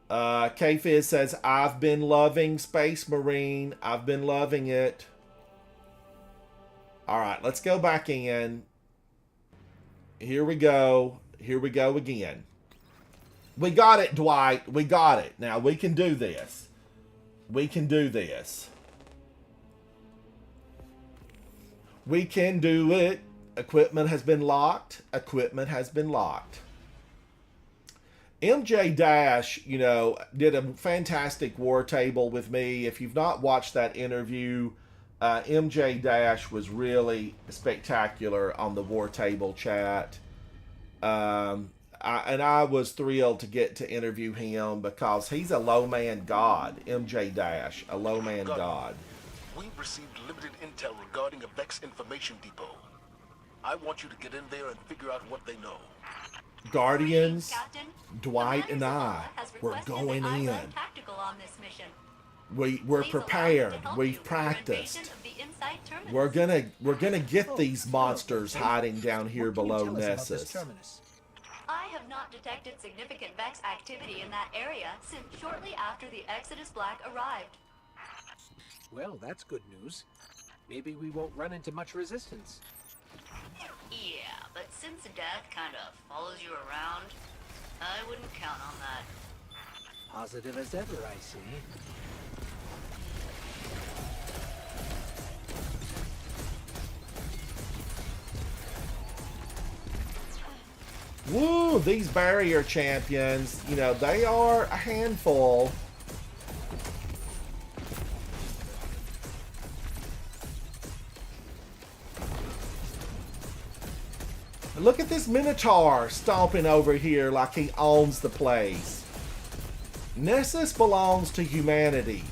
K-Fizz says, I've been loving Space Marine. I've been loving it. All right, let's go back in. Here we go. Here we go again. We got it, Dwight. We got it. Now, we can do this. We can do this. We can do it. Equipment has been locked. Equipment has been locked. MJ Dash, you know, did a fantastic war table with me. If you've not watched that interview, MJ Dash was really spectacular on the war table chat. I was thrilled to get to interview him because he's a low man god. MJ Dash, a low man god. We've received limited intel regarding a Vex information depot. I want you to get in there and figure out what they know. Guardians, Captain. Dwight and Commander I, Zavala has we're requested going that I in. run tactical on this mission. We're Please allow me prepared. to help you We've with your practiced. invasion of the Inside Terminus. We're gonna get these monsters okay. hiding down here What can you below tell us about this Nessus. terminus? I have not detected significant Vex activity in that area since shortly after the Exodus Black arrived. Well, that's good news. Maybe we won't run into much resistance. Yeah, but since death kind of follows you around, I wouldn't count on that. Positive as ever, I see. Woo, these barrier champions, you know, they are a handful. Look at this Minotaur stomping over here like he owns the place. Nessus belongs to humanity.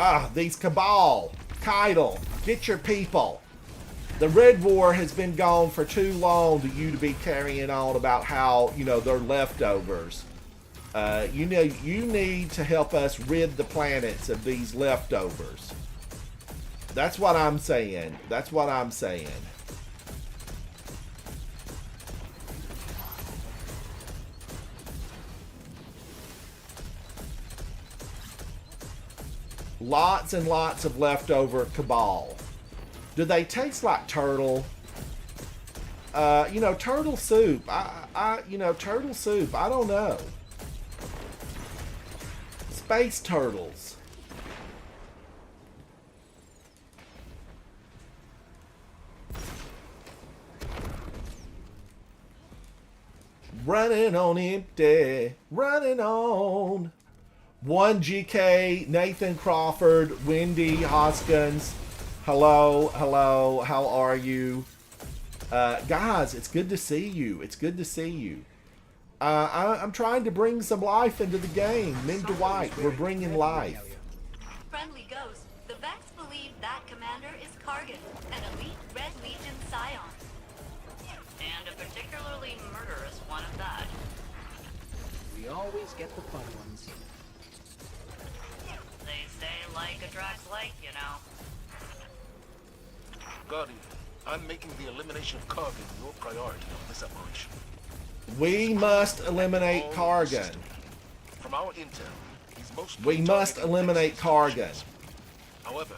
Ah, these Cabal. Keitel, get your people. The Red War has been gone for too long to you to be carrying on about how, you know, they're leftovers. You know, you need to help us rid the planets of these leftovers. That's what I'm saying. That's what I'm saying. Lots and lots of leftover Cabal. Do they taste like turtle? You know, turtle soup. You know, turtle soup. I don't know. Space turtles. Running on empty. Running on. 1GK, Nathan Crawford, Wendy Hoskins. Hello, hello, how are you? Guys, it's good to see you. It's good to see you. I'm trying to bring some life into the game. Me and Dwight, we're bringing life. Friendly Ghost, the Vex believe that commander is Kargan, an elite Red Legion Scion. And a particularly murderous one at that. We always get the fun ones. They say like attracts like, you know. Guardian, I'm making the elimination of Kargan your priority on this operation. We must eliminate All Kargan. system. From our intel, he's mostly We must targeting eliminate Vex's Kargan. operations. However,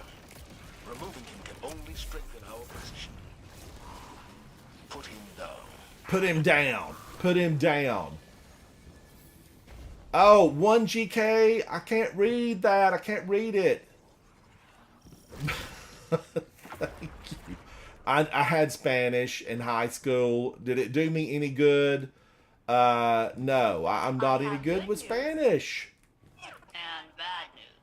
removing him can only strengthen our position. Put him down. Put him down. Put him down. Oh, 1GK. I can't read that. I can't read it. Thank you. I had Spanish in high school. Did it do me any good? No. I'm not any good with Spanish. And bad news.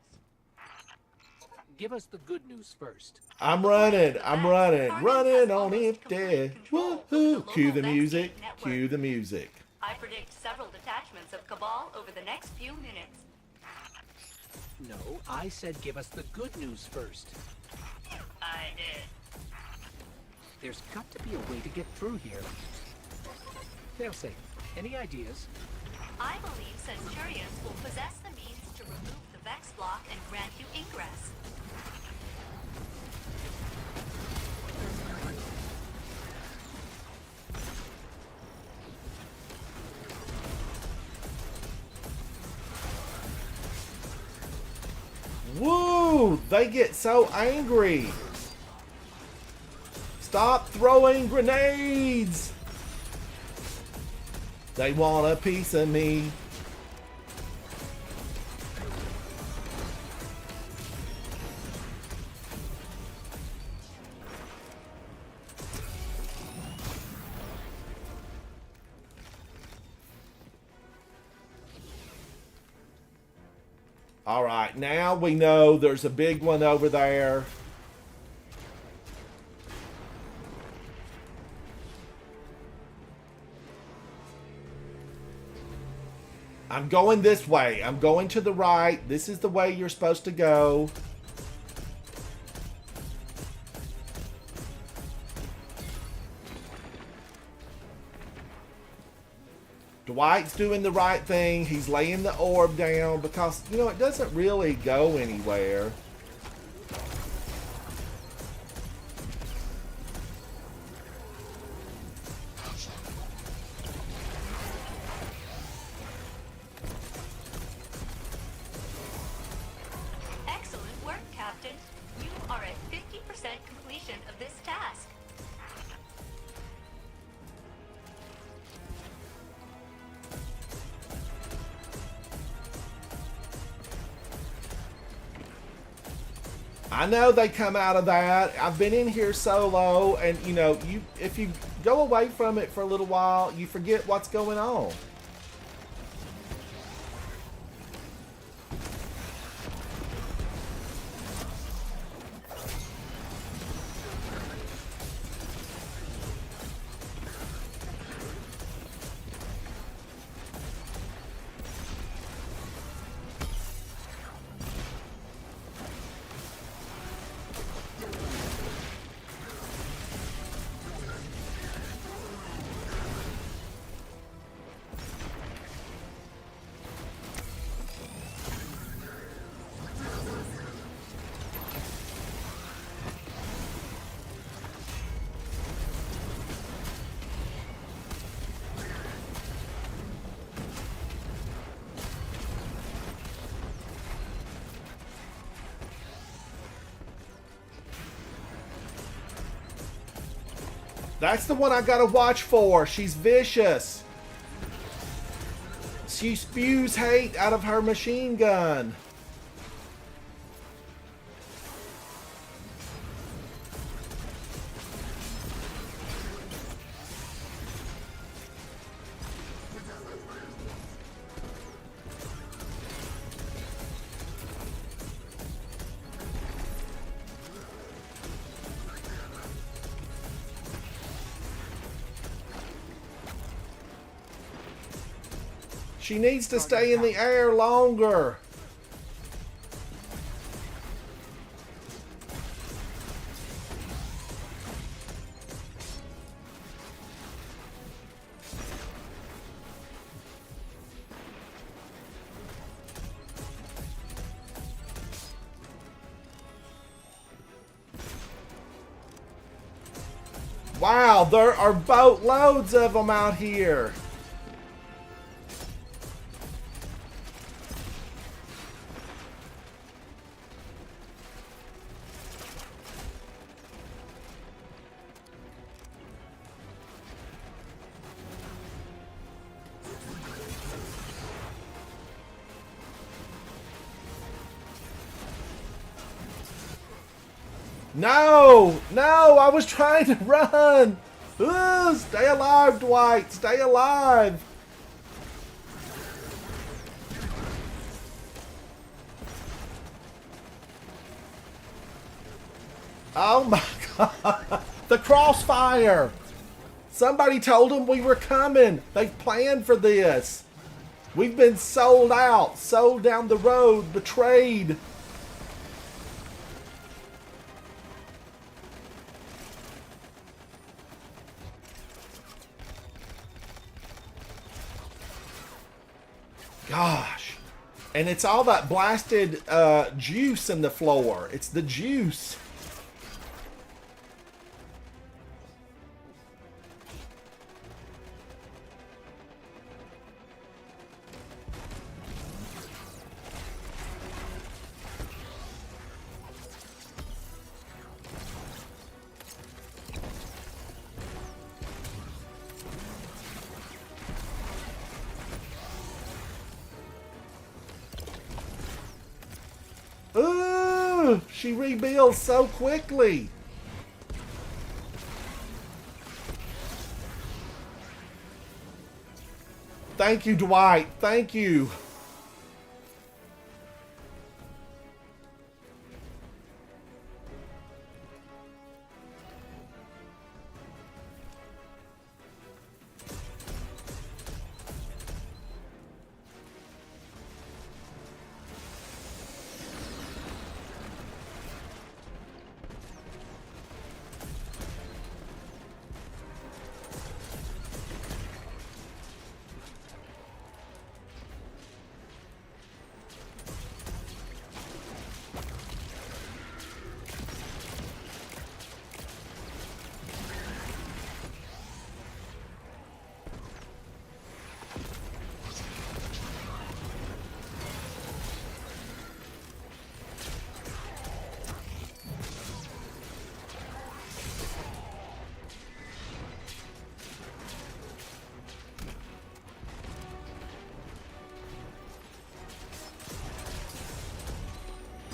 Give us the good news first. I'm running. I'm running. Running on empty. Woohoo. Cue the music. Cue the music. I predict several detachments of Cabal over the next few minutes. No, I said give us the good news first. I did. There's got to be a way to get through here. Failsafe, any ideas? I believe Centurions will possess the means to remove the Vex block and grant you ingress. Woo! They get so angry. Stop throwing grenades. They want a piece of me. All right, now we know there's a big one over there. I'm going this way. I'm going to the right. This is the way you're supposed to go. Dwight's doing the right thing. He's laying the orb down because, you know, it doesn't really go anywhere. Excellent work, Captain. You are at 50% completion of this task. I know they come out of that. I've been in here solo, and you know, if you go away from it for a little while, you forget what's going on. That's the one I gotta watch for. She's vicious. She spews hate out of her machine gun. She needs to stay in the air longer. Wow, there are boatloads of them out here. No! No! I was trying to run! Ugh, stay alive, Dwight! Stay alive! Oh my god! The crossfire! Somebody told them we were coming! They planned for this! We've been sold out! Sold down the road! Betrayed! Gosh. And it's all that blasted juice in the floor. It's the juice. Ooh, she rebuilds so quickly. Thank you, Dwight. Thank you.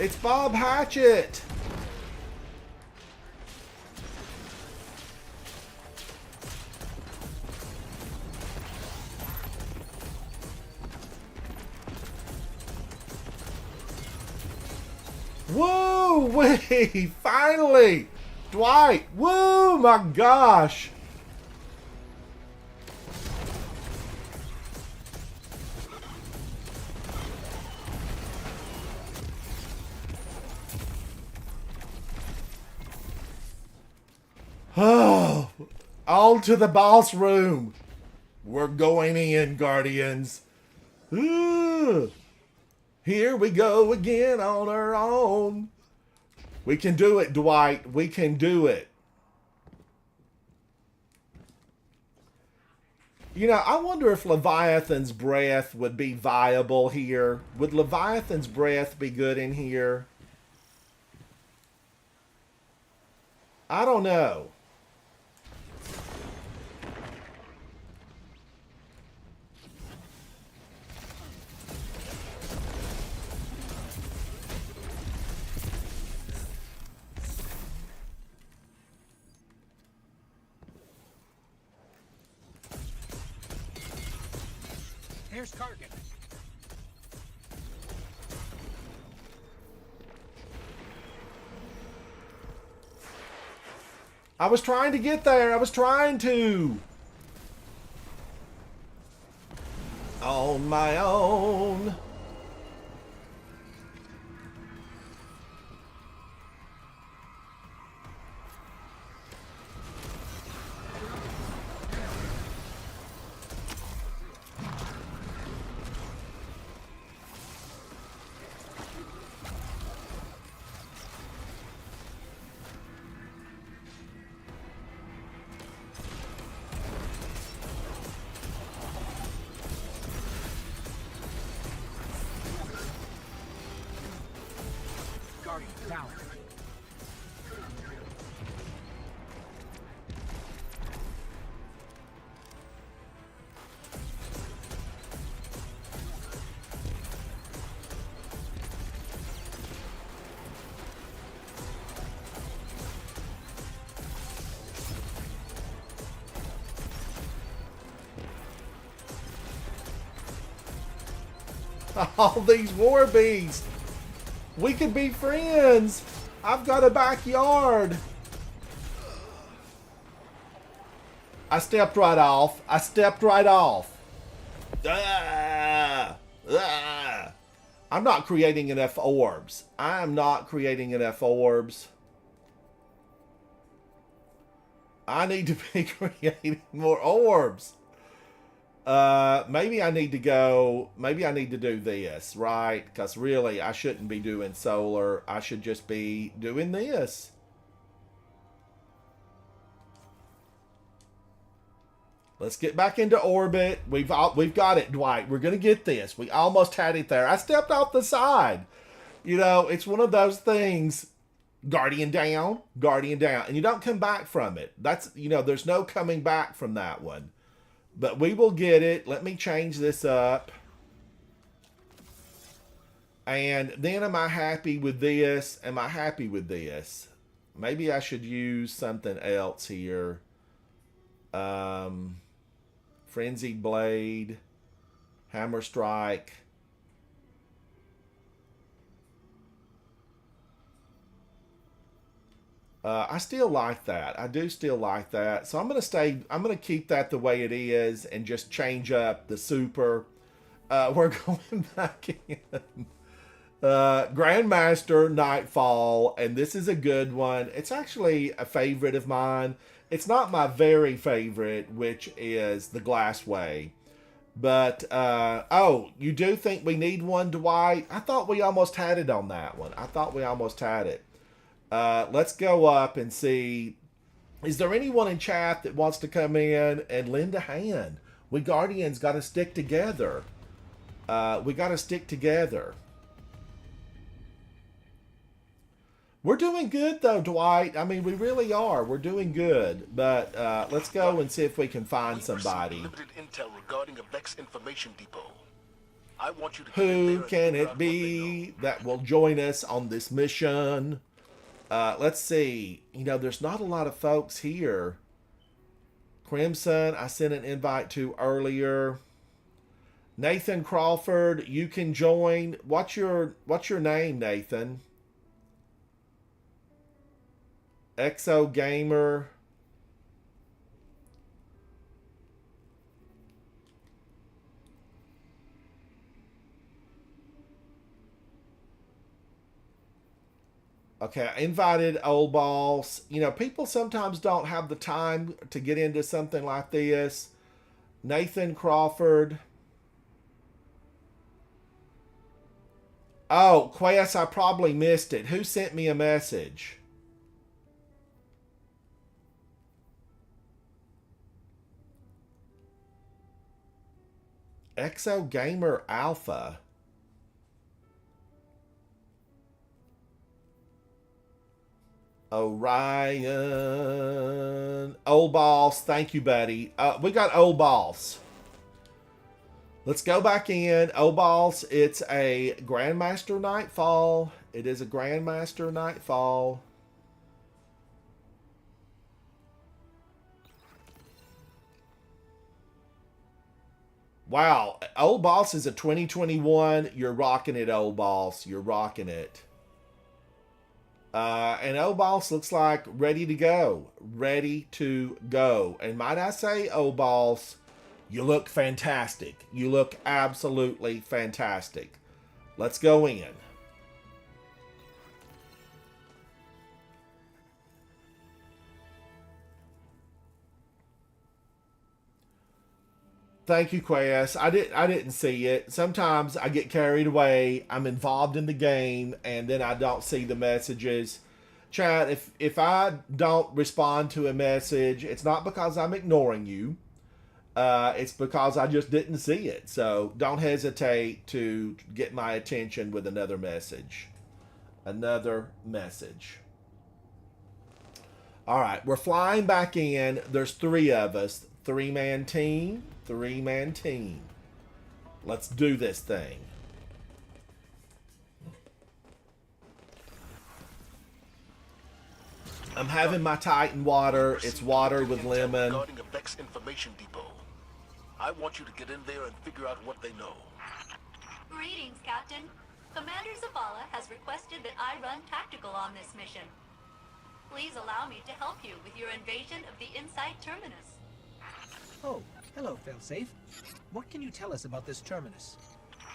It's Bob Hatchet. Woo! Wait! Finally! Dwight! Woo! My gosh! Oh! On to the boss room! We're going in, Guardians. Ooh. Here we go again on our own. We can do it, Dwight. We can do it. You know, I wonder if Leviathan's Breath would be viable here. Would Leviathan's Breath be good in here? I don't know. There's Kargan. I was trying to get there. I was trying to. On my own. Guardian down. All these war beasts. We could be friends. I've got a backyard. I stepped right off. I stepped right off. Ah, ah. I'm not creating enough orbs. I am not creating enough orbs. I need to be creating more orbs. Maybe I need to go, maybe I need to do this, right? Because really, I shouldn't be doing solar. I should just be doing this. Let's get back into orbit. We've got it, Dwight. We're going to get this. We almost had it there. I stepped off the side. You know, it's one of those things. Guardian down, and you don't come back from it. That's, you know, there's no coming back from that one. But we will get it. Let me change this up. And then am I happy with this? Am I happy with this? Maybe I should use something else here. Frenzied Blade. Hammer Strike. I still like that. I do still like that. So I'm going to keep that the way it is and just change up the super. We're going back in. Grandmaster Nightfall, and this is a good one. It's actually a favorite of mine. It's not my very favorite, which is the Glassway. But, oh, you do think we need one, Dwight? I thought we almost had it on that one. I thought we almost had it. Let's go up and see. Is there anyone in chat that wants to come in and lend a hand? We Guardians got to stick together. We got to stick together. We're doing good, though, Dwight. I mean, we really are. We're doing good. But let's go and see if we can find somebody. Limited intel regarding a Vex information depot. I want you to get in there Who and can figure it out what they know. be that will join us on this mission? Let's see. You know, there's not a lot of folks here. Crimson, I sent an invite to earlier. Nathan Crawford, you can join. What's your name, Nathan? Exo Gamer. Okay, I invited Old Balls. You know, people sometimes don't have the time to get into something like this. Nathan Crawford. Oh, Quest, I probably missed it. Who sent me a message? Exo Gamer Alpha. Orion. Old Boss. Thank you, buddy. We got Old Boss. Let's go back in. Old Boss, it's a Grandmaster Nightfall. It is a Grandmaster Nightfall. Wow. Old Boss is a 2021. You're rocking it, Old Boss. You're rocking it. And Old Boss looks like ready to go. Ready to go. And might I say, Old Boss, you look fantastic. You look absolutely fantastic. Let's go in. Thank you, Quest. I didn't see it. Sometimes I get carried away. I'm involved in the game, and then I don't see the messages. Chat, if I don't respond to a message, it's not because I'm ignoring you. It's because I just didn't see it. So don't hesitate to get my attention with another message. Another message. All right, we're flying back in. There's 3 of us. 3-man team. 3-man team. Let's do this thing. I'm having my Titan water. It's water with lemon. Regarding a Vex information depot. I want you to get in there and figure out what they know. Greetings, Captain. Commander Zavala has requested that I run tactical on this mission. Please allow me to help you with your invasion of the Insight Terminus. Oh, hello, Failsafe. What can you tell us about this terminus?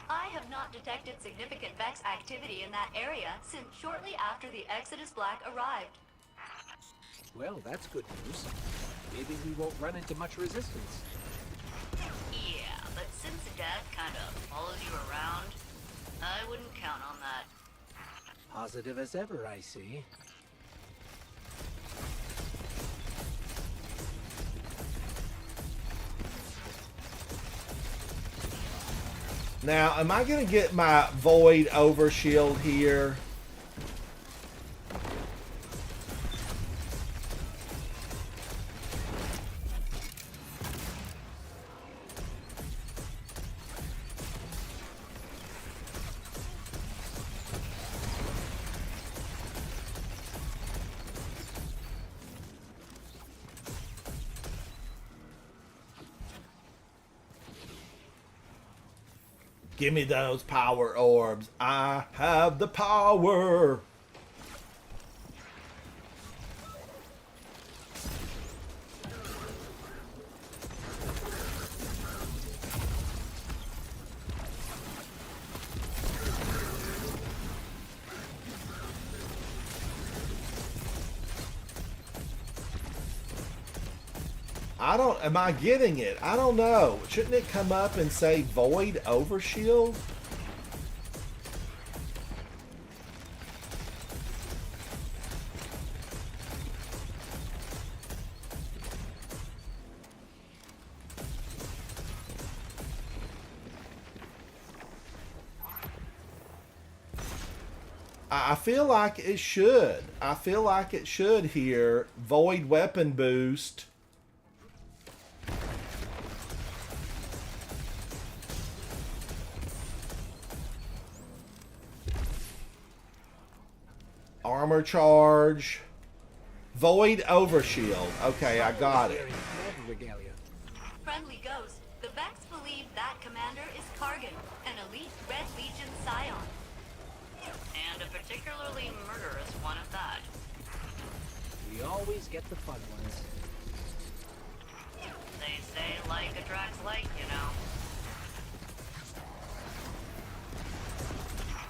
I have not detected significant Vex activity in that area since shortly after the Exodus Black arrived. Well, that's good news. Maybe we won't run into much resistance. Yeah, but since Dad kinda followed you around, I wouldn't count on that. Positive as ever, I see. Now, am I going to get my Void Overshield here? Give me those power orbs. I have the power. Am I getting it? I don't know. Shouldn't it come up and say Void Overshield? I feel like it should. I feel like it should here. Void Weapon Boost. Armor charge. Void overshield. Okay, I got it. Wearing commander regalia. Friendly Ghost, the Vex believe that commander is Kargan, an elite Red Legion Scion. And a particularly murderous one at that. We always get the fun ones. They say like attracts like, you know.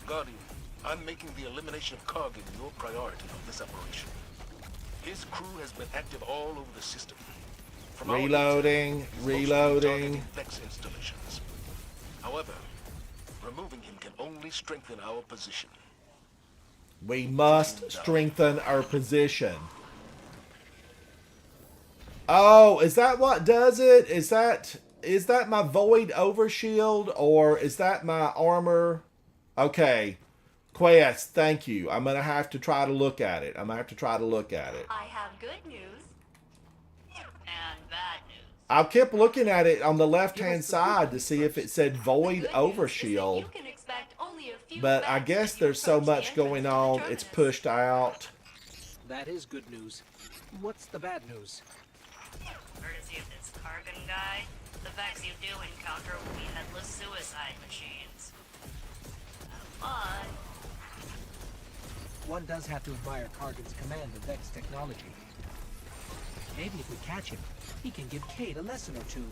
Guardian, I'm making the elimination of Kargan your priority on this operation. His crew has been active all over the system. From our Reloading, intel, he's mostly reloading. targeting Vex installations. However, removing him can only strengthen our position. We must strengthen our position. Oh, is that what does it? Is that my void overshield, or is that my armor? Okay. Quest, thank you. I'm gonna have to try to look at it. I have good news and bad news. I kept looking at it on the left-hand Give us the side good to see if it said The void good news is that overshield. you can expect only a few But I Vex guess as you there's so approach the much going entrance to on, the it's terminus. pushed out. That is good news. What's the bad news? Courtesy of this Kargan guy, the Vex you do encounter will be headless suicide machines. But One does have to admire Kargan's command of Vex technology. Maybe if we catch him, he can give Cade a lesson or two.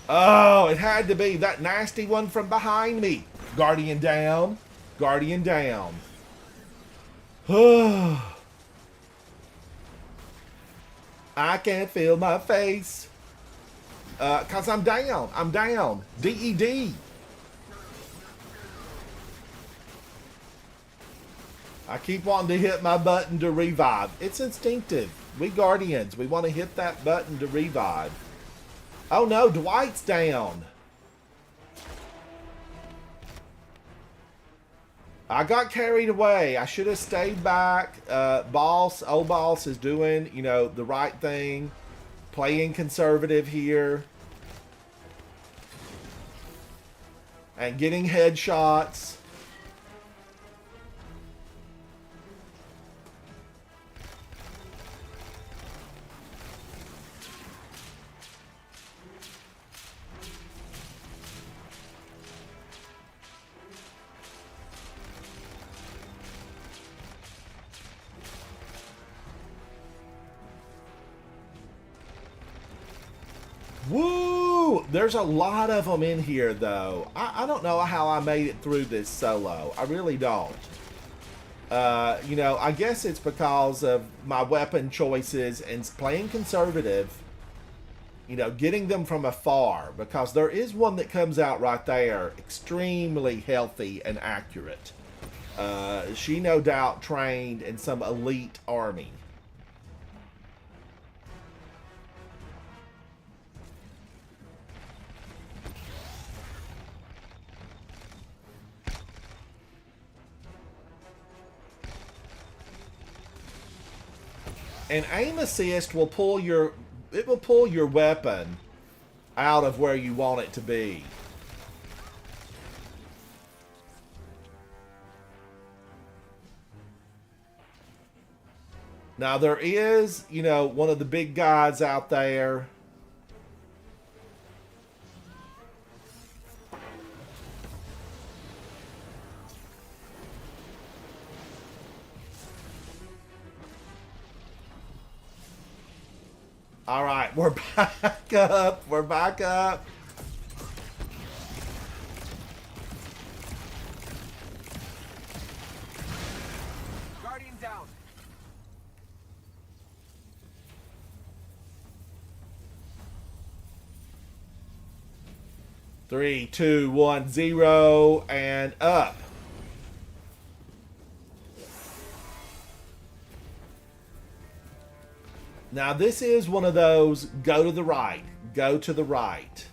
Oh, it had to be that nasty one from behind me. Guardian down. Guardian down. I can't feel my face. Cause I'm down. I'm down. DED. I keep wanting to hit my button to revive. It's instinctive. We Guardians, we want to hit that button to revive. Oh no, Dwight's down. I got carried away. I should have stayed back. Old boss is doing, the right thing. Playing conservative here. And getting headshots. Woo! There's a lot of them in here, though. I don't know how I made it through this solo. I really don't. I guess it's because of my weapon choices and playing conservative. Getting them from afar. Because there is one that comes out right there. Extremely healthy and accurate. She no doubt trained in some elite army. And aim assist will pull your weapon out of where you want it to be. Now there is, one of the big guys out there. All right, we're back up. We're back up. Guardian down. Three, 2, 1, 0, and up. Now this is one of those go to the right. Go to the right.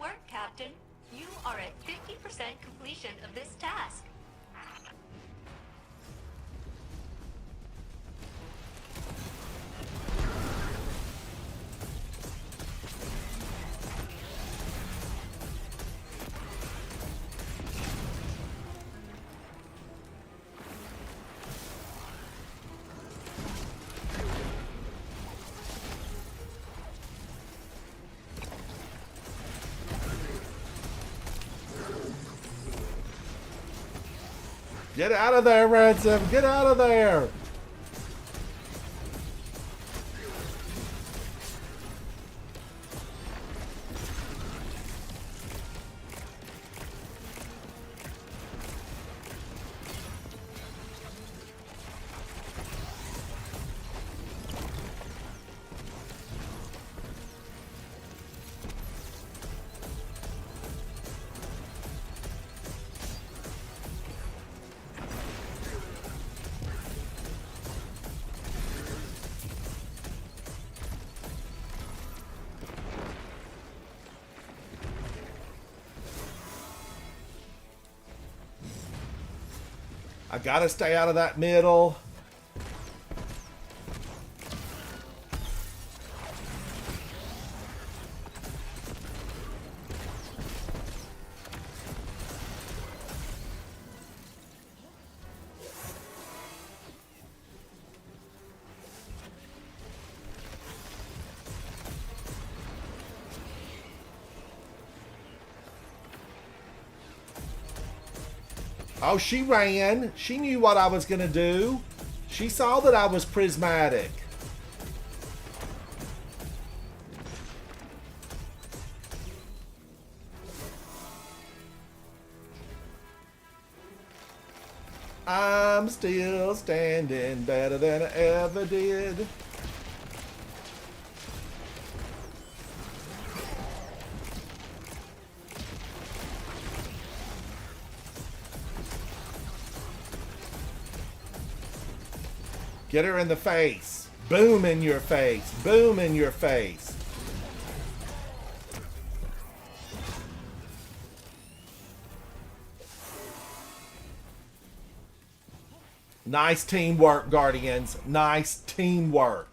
work, Captain. You are at 50% completion of this task. Get out of there, Ransom! Get out of there! I gotta stay out of that middle. Oh, she ran. She knew what I was going to do. She saw that I was prismatic. I'm still standing better than I ever did. Get her in the face. Boom in your face. Boom in your face. Nice teamwork, Guardians. Nice teamwork.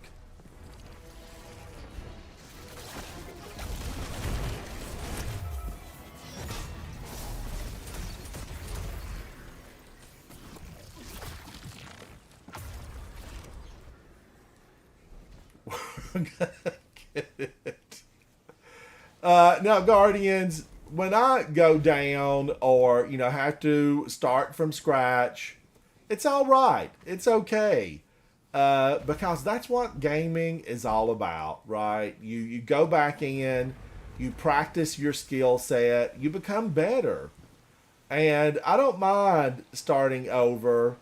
Get it. Now, Guardians, when I go down or, have to start from scratch, it's all right. It's okay. Because that's what gaming is all about, right? You go back in, you practice your skill set, you become better. And I don't mind starting over,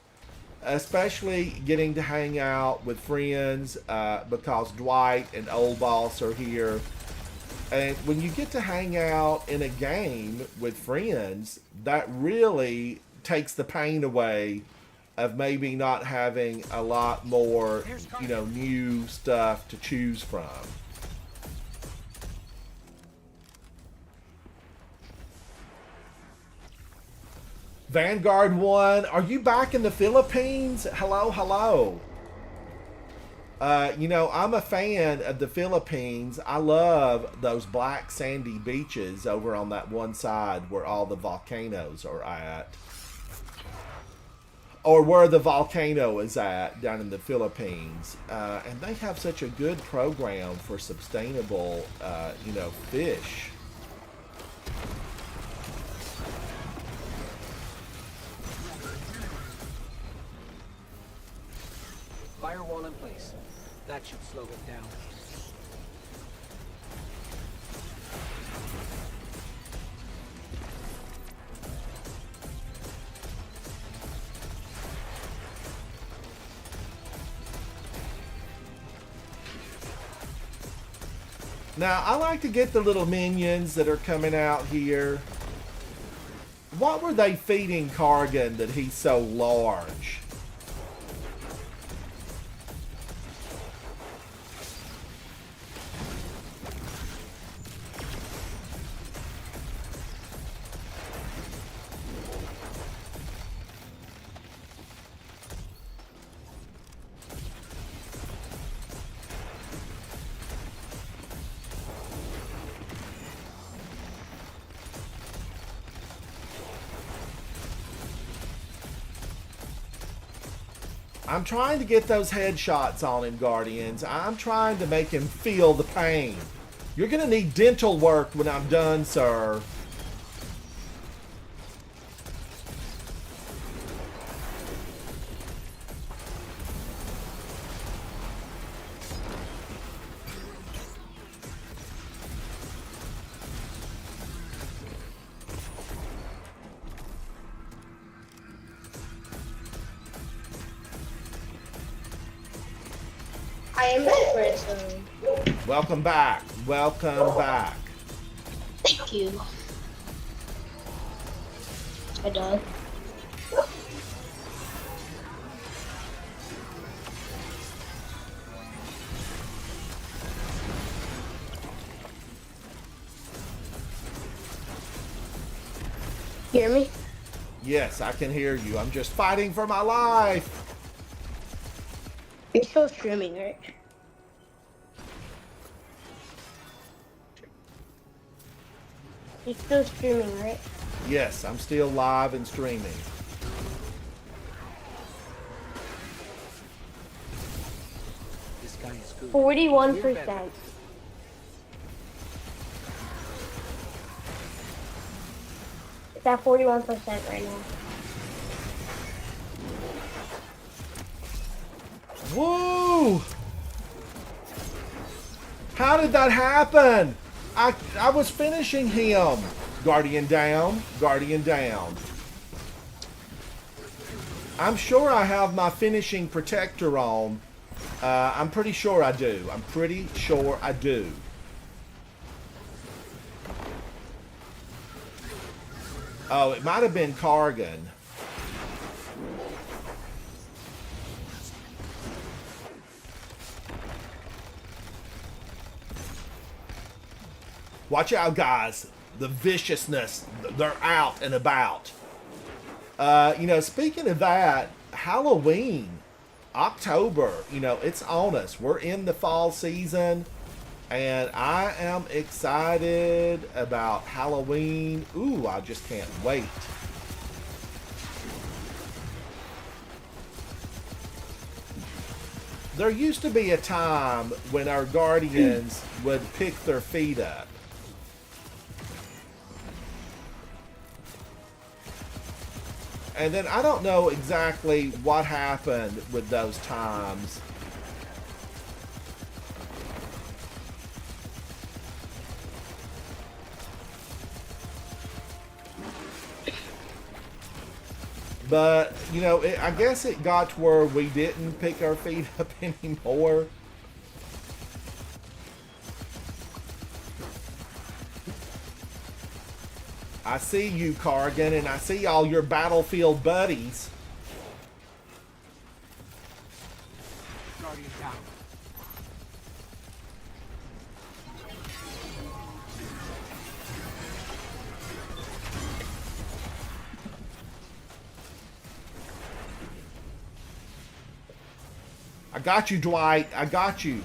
especially getting to hang out with friends because Dwight and Old Boss are here. And when you get to hang out in a game with friends, that really takes the pain away of maybe not having a lot more, new stuff to choose from. Vanguard 1, are you back in the Philippines? Hello, hello. I'm a fan of the Philippines. I love those black sandy beaches over on that one side where all the volcanoes are at. Or where the volcano is at down in the Philippines. And they have such a good program for sustainable, fish. Firewall in place. That should slow it down. Now, I like to get the little minions that are coming out here. What were they feeding Kargan that he's so large? I'm trying to get those headshots on him, Guardians. I'm trying to make him feel the pain. You're going to need dental work when I'm done, sir. I am back for it soon. Welcome back. Welcome back. Thank you. My dog. Hear me? Yes, I can hear you. I'm just fighting for my life. You're still streaming, right? You're still streaming, right? Yes, I'm still live and streaming. This guy is good. 41%. It's at 41% right now. Woo! How did that happen? I was finishing him. Guardian down. Guardian down. I'm sure I have my finishing protector on. I'm pretty sure I do. I'm pretty sure I do. Oh, it might have been Kargan. Watch out, guys. The viciousness. They're out and about. You know, speaking of that, Halloween, October, you know, it's on us. We're in the fall season. And I am excited about Halloween. Ooh, I just can't wait. There used to be a time when our Guardians would pick their feet up. And then I don't know exactly what happened with those times. But, you know, I guess it got to where we didn't pick our feet up anymore. I see you, Kargan, and I see all your battlefield buddies. Guardian down. I got you, Dwight. I got you.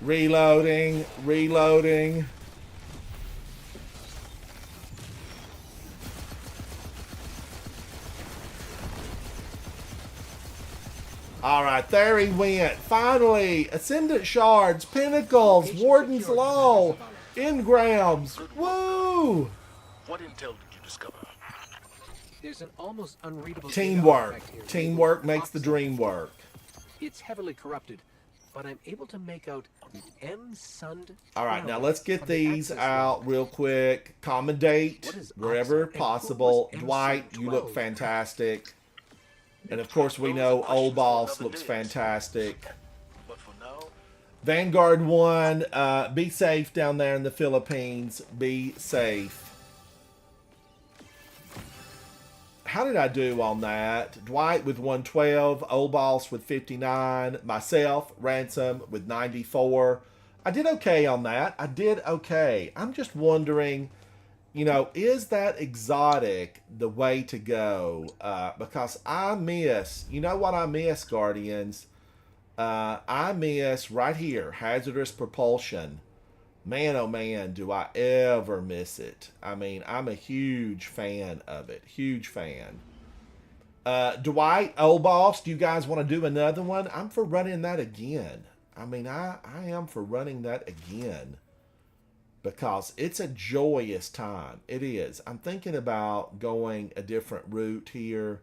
Reloading, reloading. All right, there he went. Finally, Ascendant Shards, Pinnacles, Warden's Law, Engrams. Woo! What intel did you discover? There's an almost unreadable Teamwork. artifact here. Teamwork makes the dream work. It's heavily corrupted, but I'm able to make out M. Sund. All right, now let's get these out real quick. Commendate What is wherever Oxford? possible. And who was Dwight, MC12? you look fantastic. And of course, we know Old Boss looks fantastic. But for now, Vanguard 1, be safe down there in the Philippines. Be safe. How did I do on that? Dwight with 112, Old Boss with 59, myself, Ransom with 94. I did okay on that. I did okay. I'm just wondering You know, is that exotic the way to go? Because I miss, you know what I miss, Guardians? I miss right here, hazardous propulsion. Man, oh man, do I ever miss it. I mean, I'm a huge fan of it. Huge fan. Dwight, old boss, do you guys want to do another one? I'm for running that again. I mean, I am for running that again. Because it's a joyous time. It is. I'm thinking about going a different route here.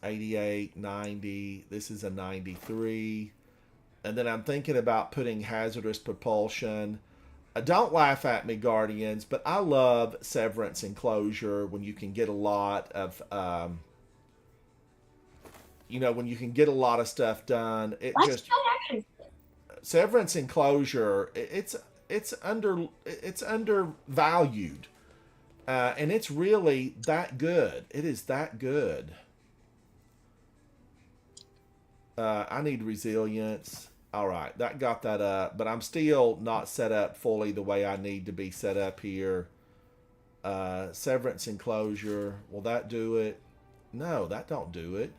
88, 90. This is a 93. And then I'm thinking about putting hazardous propulsion. Don't laugh at me, Guardians, but I love Severance Enclosure when you can get a lot of, when you can get a lot of stuff done. It What's just that actually? Severance Enclosure. It's undervalued, and it's really that good. It is that good. I need resilience. All right, that got that up, but I'm still not set up fully the way I need to be set up here. Severance Enclosure. Will that do it? No, that don't do it.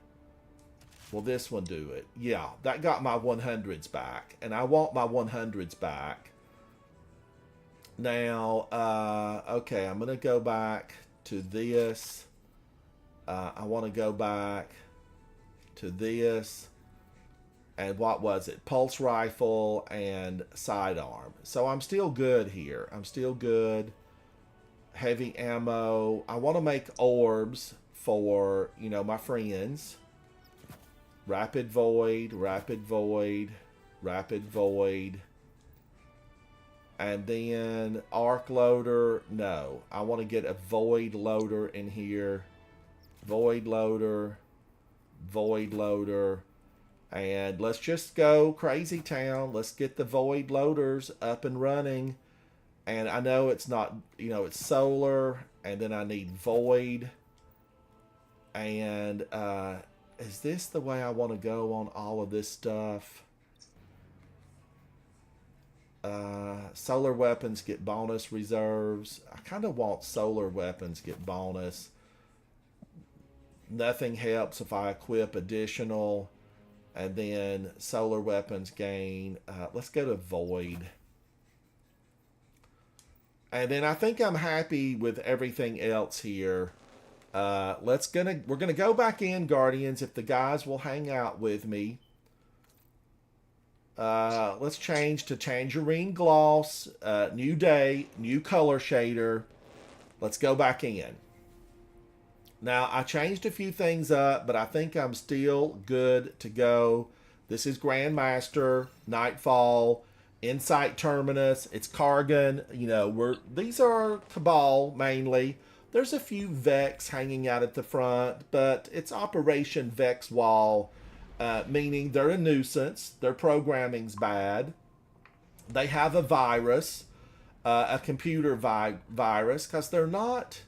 Will this one do it? Yeah, that got my 100s back, and I want my 100s back. Now, okay, I'm going to go back to this. I want to go back to this. And what was it? Pulse rifle and sidearm. So I'm still good here. I'm still good. Heavy ammo. I want to make orbs for, my friends. Rapid void, rapid void, rapid void. And then arc loader. No, I want to get a void loader in here. Void loader, void loader. And let's just go crazy town. Let's get the void loaders up and running. And I know it's not, it's solar. And then I need void. And is this the way I want to go on all of this stuff? Solar weapons get bonus reserves. I kind of want solar weapons get bonus. Nothing helps if I equip additional. And then solar weapons gain. Let's go to void. And then I think I'm happy with everything else here. We're gonna go back in, Guardians, if the guys will hang out with me. Let's change to Tangerine Gloss. New day, new color shader. Let's go back in. Now, I changed a few things up, but I think I'm still good to go. This is Grandmaster, Nightfall, Insight Terminus. It's Kargan. These are Cabal mainly. There's a few Vex hanging out at the front, but it's Operation Vex Wall, meaning they're a nuisance. Their programming's bad. They have a virus, a computer virus, because they're not...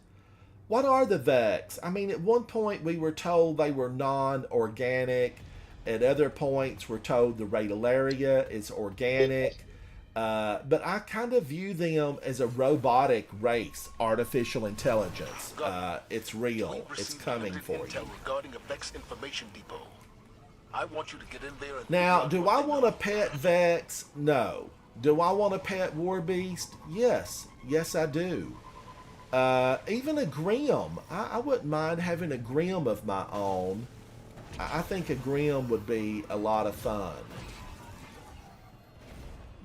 What are the Vex? I mean, at one point we were told they were non-organic. At other points we're told the Radiolaria is organic. But I kind of view them as a robotic race, artificial intelligence. It's real. It's coming for you. Regarding a Vex information depot. I want you to get in there and now, do I want a pet Vex? No. Do I want a pet War Beast? Yes. Yes, I do. Even a Grim. I wouldn't mind having a Grim of my own. I think a Grim would be a lot of fun.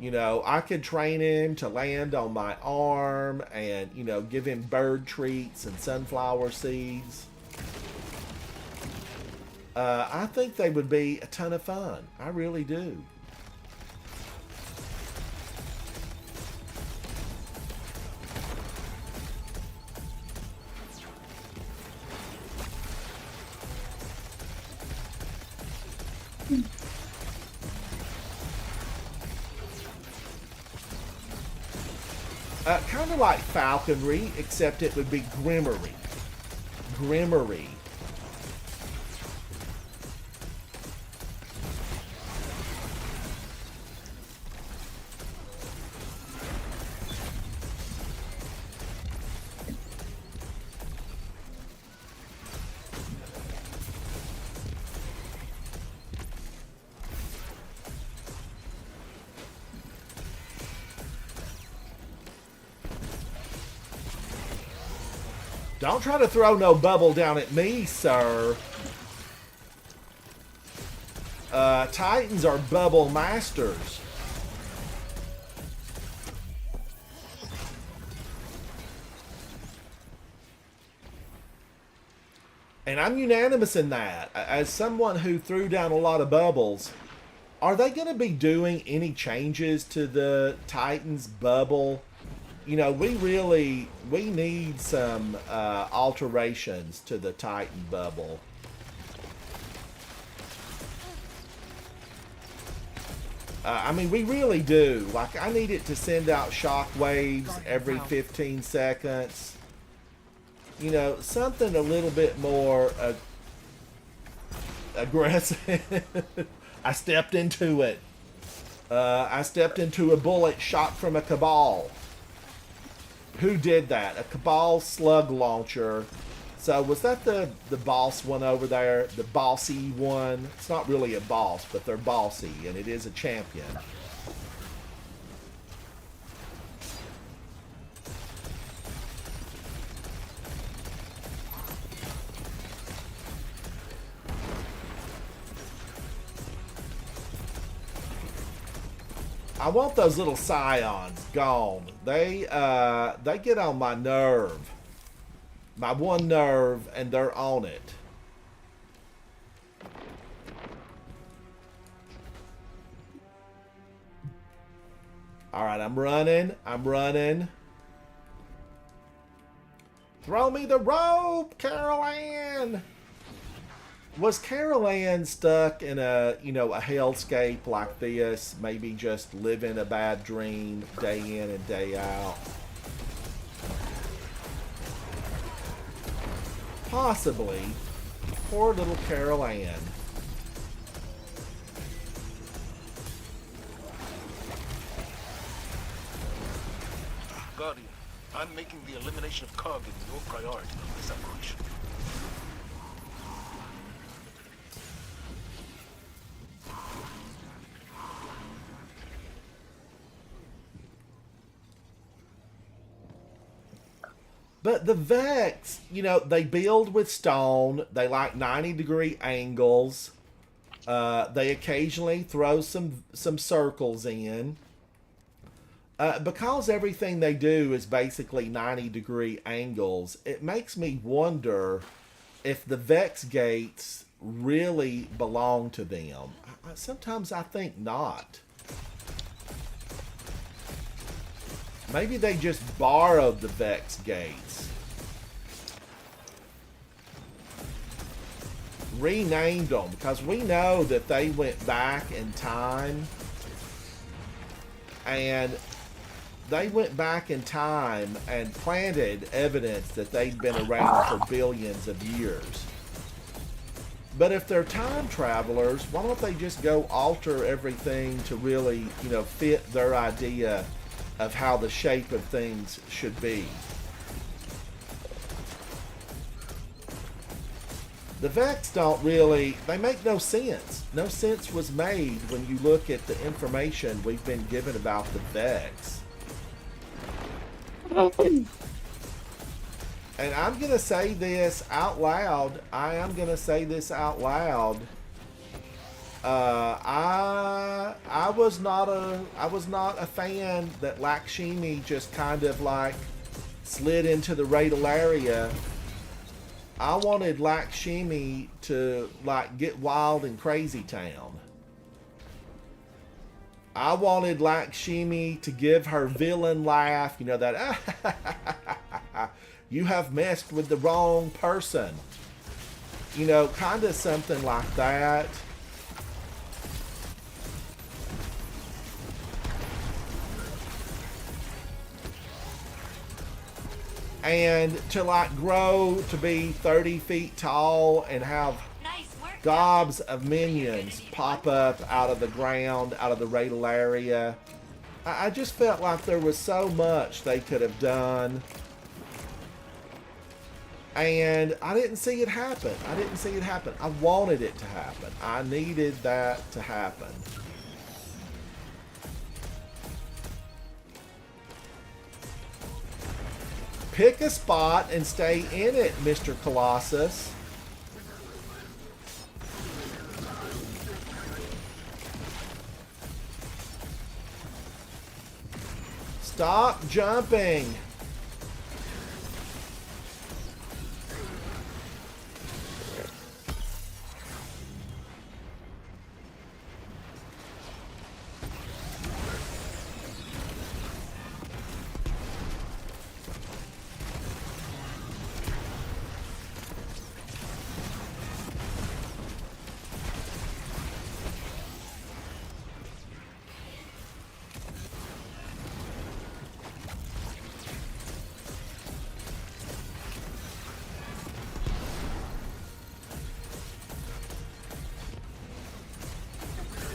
I could train him to land on my arm and, give him bird treats and sunflower seeds. I think they would be a ton of fun. I really do. Kind of like falconry, except it would be grimmery. Grimmery. Don't try to throw no bubble down at me, sir. Titans are bubble masters. And I'm unanimous in that. As someone who threw down a lot of bubbles, are they going to be doing any changes to the Titans bubble? You know, we need some alterations to the Titan bubble. I mean, we really do. Like, I need it to send out shock waves every 15 seconds. You know, something a little bit more aggressive. I stepped into it. I stepped into a bullet shot from a Cabal. Who did that? A Cabal slug launcher. So was that the boss one over there? The bossy one? It's not really a boss, but they're bossy, and it is a champion. I want those little scions gone. They get on my nerve. My one nerve, and they're on it. Alright, I'm running. I'm running. Throw me the rope, Carol Ann! Was Carol Ann stuck in a hellscape like this? Maybe just living a bad dream day in and day out? Possibly. Poor little Carol Ann. Guardian, I'm making the elimination of Kargan your priority in this operation. But the Vex, you know, they build with stone. They like 90-degree angles. They occasionally throw some circles in. Because everything they do is basically 90-degree angles, it makes me wonder if the Vex gates really belong to them. Sometimes I think not. Maybe they just borrowed the Vex gates. Renamed them, because we know that they went back in time. And they went back in time and planted evidence that they'd been around for billions of years. But if they're time travelers, why don't they just go alter everything to really, you know, fit their idea of how the shape of things should be? The Vex don't really, they make no sense. No sense was made when you look at the information we've been given about the Vex. And I'm going to say this out loud. I am going to say this out loud. I was not a fan that Lakshmi just kind of like slid into the Radalaria. I wanted Lakshmi to like get wild in Crazy Town. I wanted Lakshmi to give her villain laugh, you know, that you have messed with the wrong person. You know, kind of something like that. And to like grow to be 30 feet tall and have gobs of minions pop up out of the ground, out of the Radalaria. I just felt like there was so much they could have done. And I didn't see it happen. I didn't see it happen. I wanted it to happen. I needed that to happen. pick a spot and stay in it, Mr. Colossus. Stop jumping.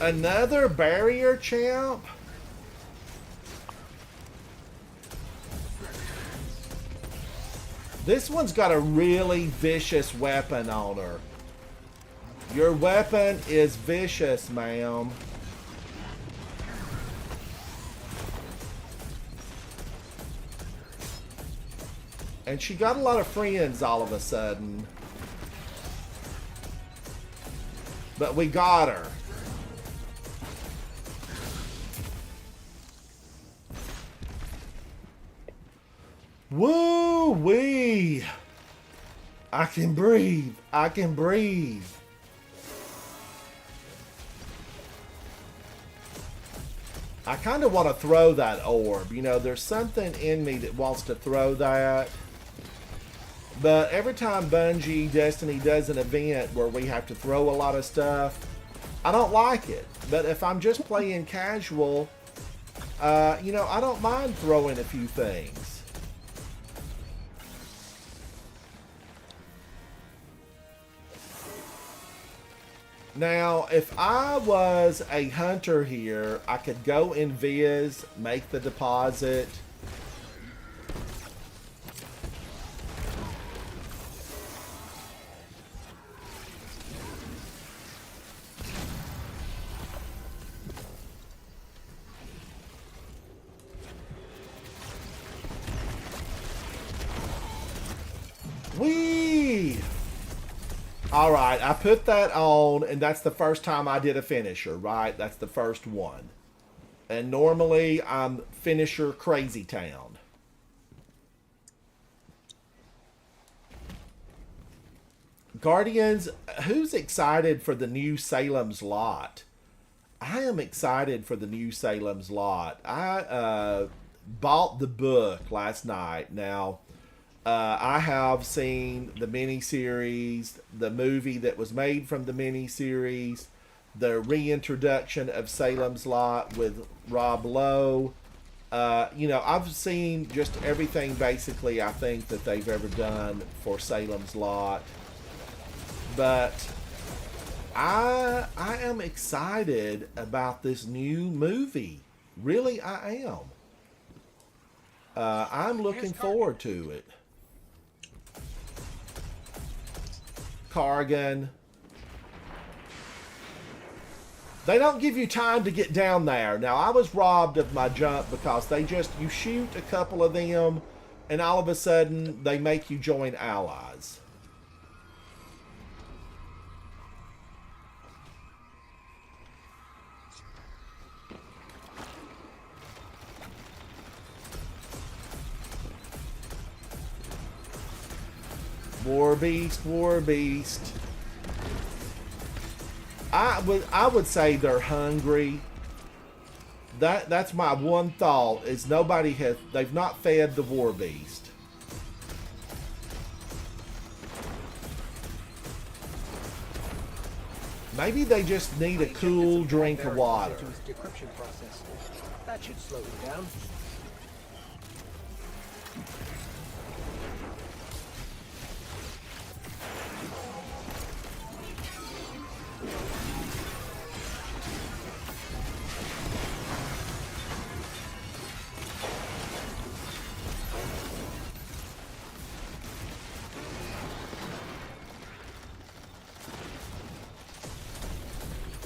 Another barrier champ? This one's got a really vicious weapon on her. Your weapon is vicious, ma'am. And she got a lot of friends all of a sudden. But we got her. Woo-wee! I can breathe. I can breathe. I kind of want to throw that orb. You know, there's something in me that wants to throw that. But every time Bungie Destiny does an event where we have to throw a lot of stuff, I don't like it. But if I'm just playing casual, you know, I don't mind throwing a few things. Now, if I was a hunter here, I could go in Viz, make the deposit. Whee! Alright, I put that on, and that's the first time I did a finisher, right? That's the first one. And normally, I'm finisher Crazy Town. Guardians, who's excited for the new Salem's Lot? I am excited for the new Salem's Lot. I bought the book last night. Now, I have seen the miniseries, the movie that was made from the miniseries, the reintroduction of Salem's Lot with Rob Lowe. You know, I've seen just everything basically I think that they've ever done for Salem's Lot. But I am excited about this new movie. Really, I am. I'm looking forward to it. Kargan. They don't give you time to get down there. Now, I was robbed of my jump because you shoot a couple of them, and all of a sudden, they make you join allies. War Beast, War Beast. I would say they're hungry. That's my one thought is they've not fed the War Beast. Maybe they just need a cool drink of water. Decryption process. That should slow it down.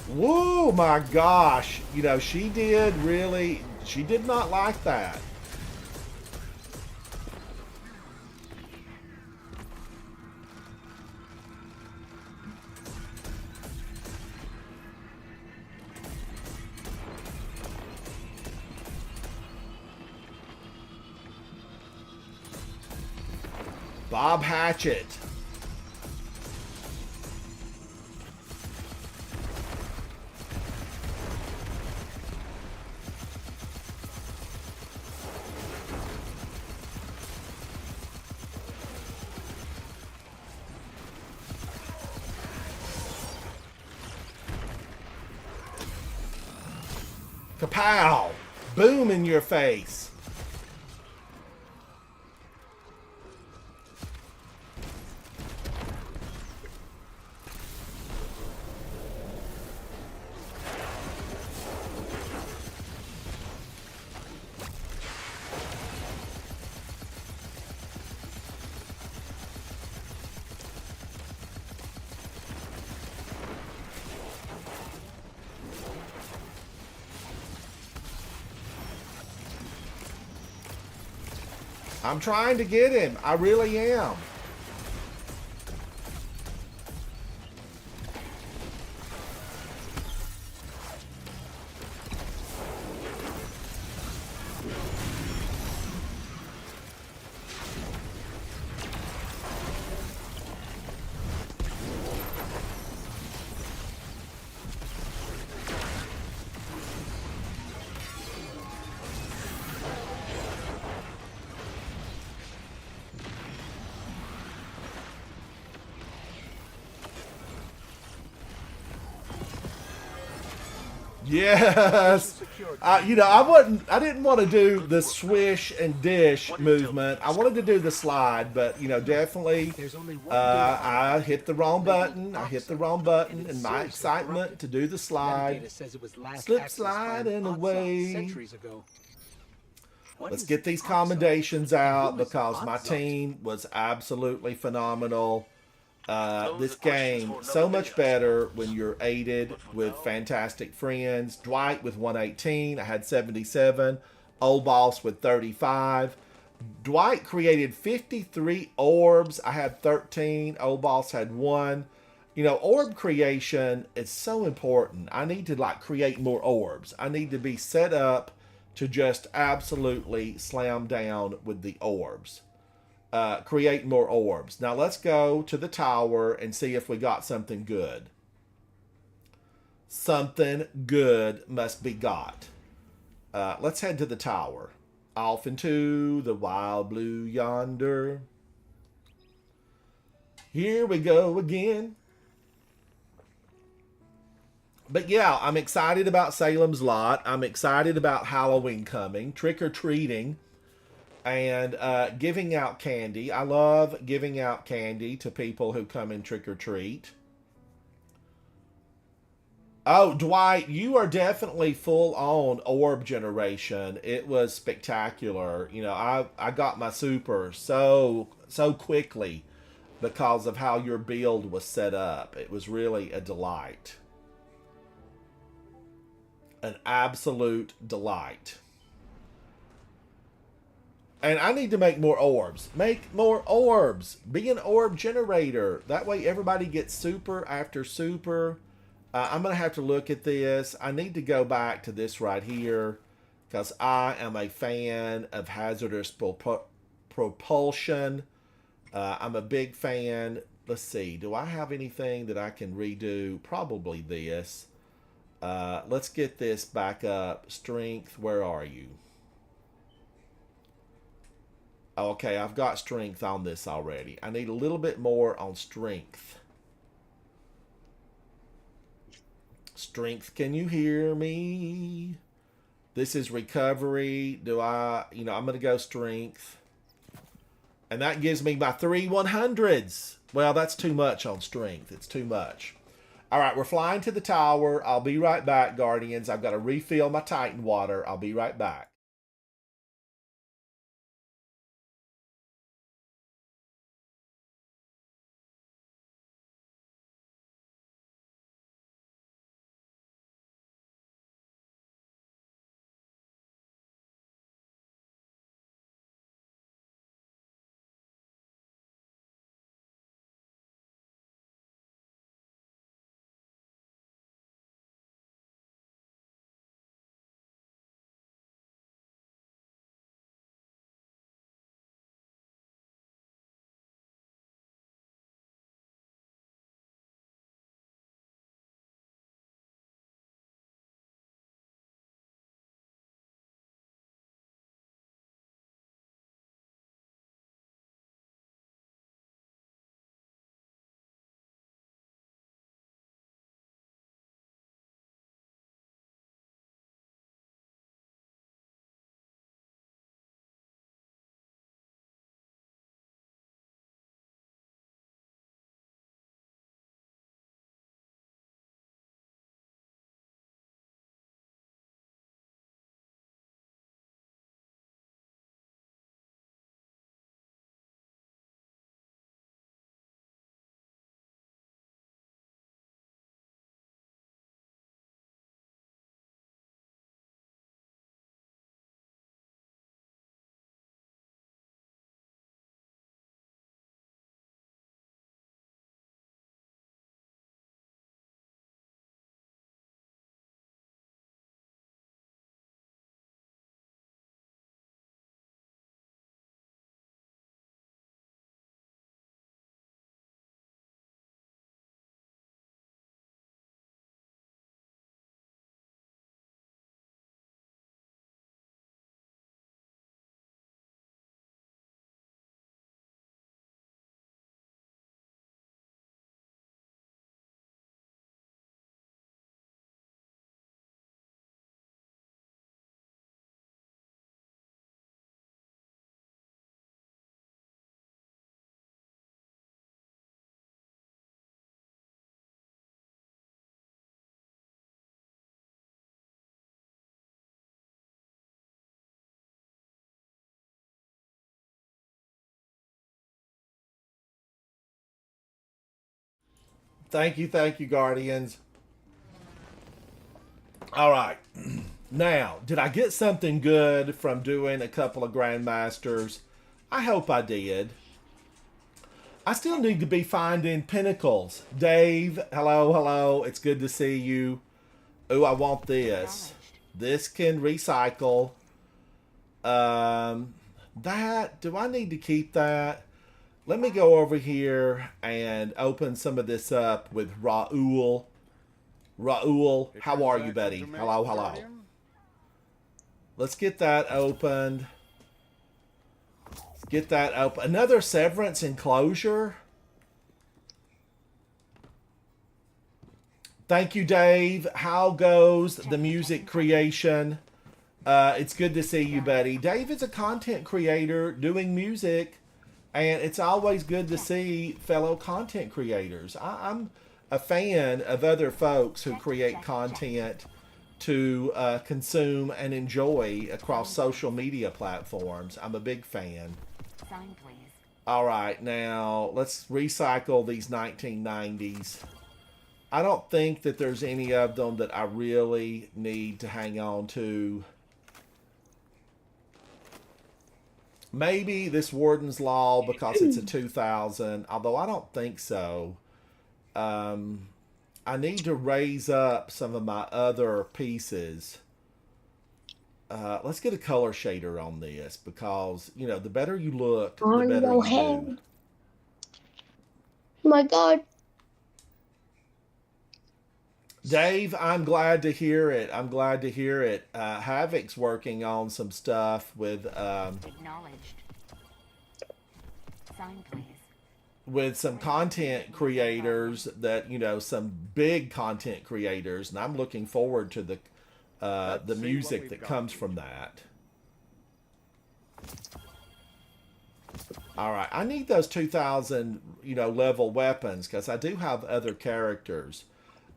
Whoa, my gosh. You know, she did not like that. Bob Hatchet. Kapow! Boom in your face. I'm trying to get him. I really am. Yes. I didn't want to do the swish and dish movement. I wanted to do the slide, but definitely, There's only one I hit the wrong button. I hit the wrong button in my excitement to do the slide. Metadata says it was last Slip, accessed slide, by an and Otsa away. centuries ago. What Let's is get these Otsa? commendations out Who is because my Otsa? team was absolutely phenomenal. Those This are questions game for so another much day, I better suppose. when you're aided But for with now- fantastic friends. Dwight with 118. I had 77. Old Boss with 35. Dwight created 53 orbs. I had 13. Old Boss had 1. Orb creation is so important. I need to create more orbs. I need to be set up to just absolutely slam down with the orbs. Create more orbs. Now let's go to the tower and see if we got something good. Something good must be got. Let's head to the tower. Off into the wild blue yonder. Here we go again. But yeah, I'm excited about Salem's Lot. I'm excited about Halloween coming, trick-or-treating, and giving out candy. I love giving out candy to people who come and trick-or-treat. Oh, Dwight, you are definitely full on orb generation. It was spectacular. I got my super so quickly because of how your build was set up. It was really a delight. An absolute delight. And I need to make more orbs. Make more orbs. Be an orb generator. That way everybody gets super after super. I'm going to have to look at this. I need to go back to this right here because I am a fan of hazardous propulsion. I'm a big fan. Let's see. Do I have anything that I can redo? Probably this. Let's get this back up. Strength, where are you? Okay, I've got strength on this already. I need a little bit more on strength. Strength, can you hear me? This is recovery. I'm going to go strength. And that gives me my 3 100s. Well, that's too much on strength. It's too much. All right, we're flying to the tower. I'll be right back, Guardians. I've got to refill my Titan water. I'll be right back. Thank you, Guardians. All right. Now, did I get something good from doing a couple of Grandmasters? I hope I did. I still need to be finding pinnacles. Dave, hello, hello. It's good to see you. Ooh, I want this. This can recycle. That, do I need to keep that? Let me go over here and open some of this up with Raul. Raul, how are you, buddy? Hello, hello. Let's get that opened. Get that open. Another Severance enclosure. Thank you, Dave. How goes the music creation? It's good to see you, buddy. Dave is a content creator doing music, and it's always good to see fellow content creators. I'm a fan of other folks who create content to consume and enjoy across social media platforms. I'm a big fan. Sign, please. All right, now let's recycle these 1990s. I don't think that there's any of them that I really need to hang on to. Maybe this Warden's Law because it's a 2000, although I don't think so. I need to raise up some of my other pieces. Let's get a color shader on this because, you know, the better you look, the On better your you head. do. Oh my God. Dave, I'm glad to hear it. I'm glad to hear it. Havoc's working on some stuff with Acknowledged. Sign, please. with some content creators that, you know, some big content creators, and I'm looking forward to the music that comes from that. All right, I need those 2000, you know, level weapons because I do have other characters.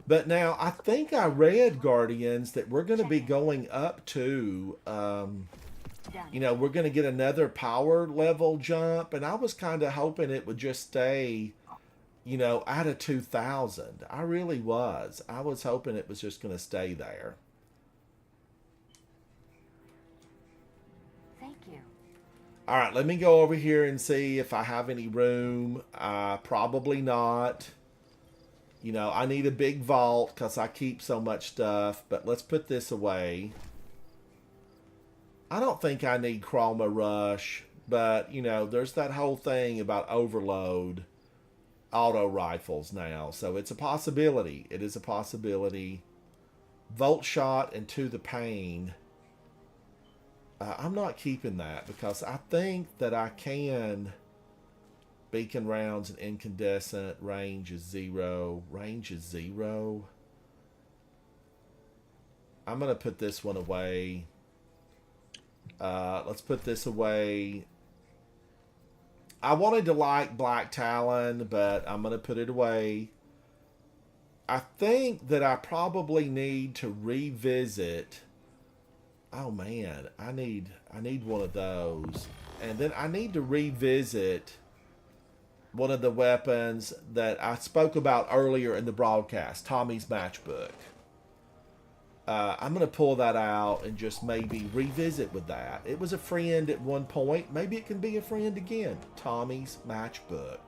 But now I think I read, Guardians, that we're going to be going up to, you know, we're going to get another power level jump. And I was kind of hoping it would just stay, you know, at a 2000. I really was. I was hoping it was just going to stay there. Thank you. All right, let me go over here and see if I have any room. Probably not. You know, I need a big vault because I keep so much stuff. But let's put this away. I don't think I need Chroma Rush. But, you know, there's that whole thing about overload auto rifles now. So it's a possibility. It is a possibility. Volt Shot and To the Pain. I'm not keeping that because I think that I can... Beacon rounds and incandescent. Range is 0. Range is 0. I'm going to put this one away. Let's put this away. I wanted to like Black Talon, but I'm going to put it away. I think that I probably need to revisit... Oh man, I need one of those. And then I need to revisit... one of the weapons that I spoke about earlier in the broadcast, Tommy's Matchbook. I'm going to pull that out and just maybe revisit with that. It was a friend at one point. Maybe it can be a friend again. Tommy's Matchbook.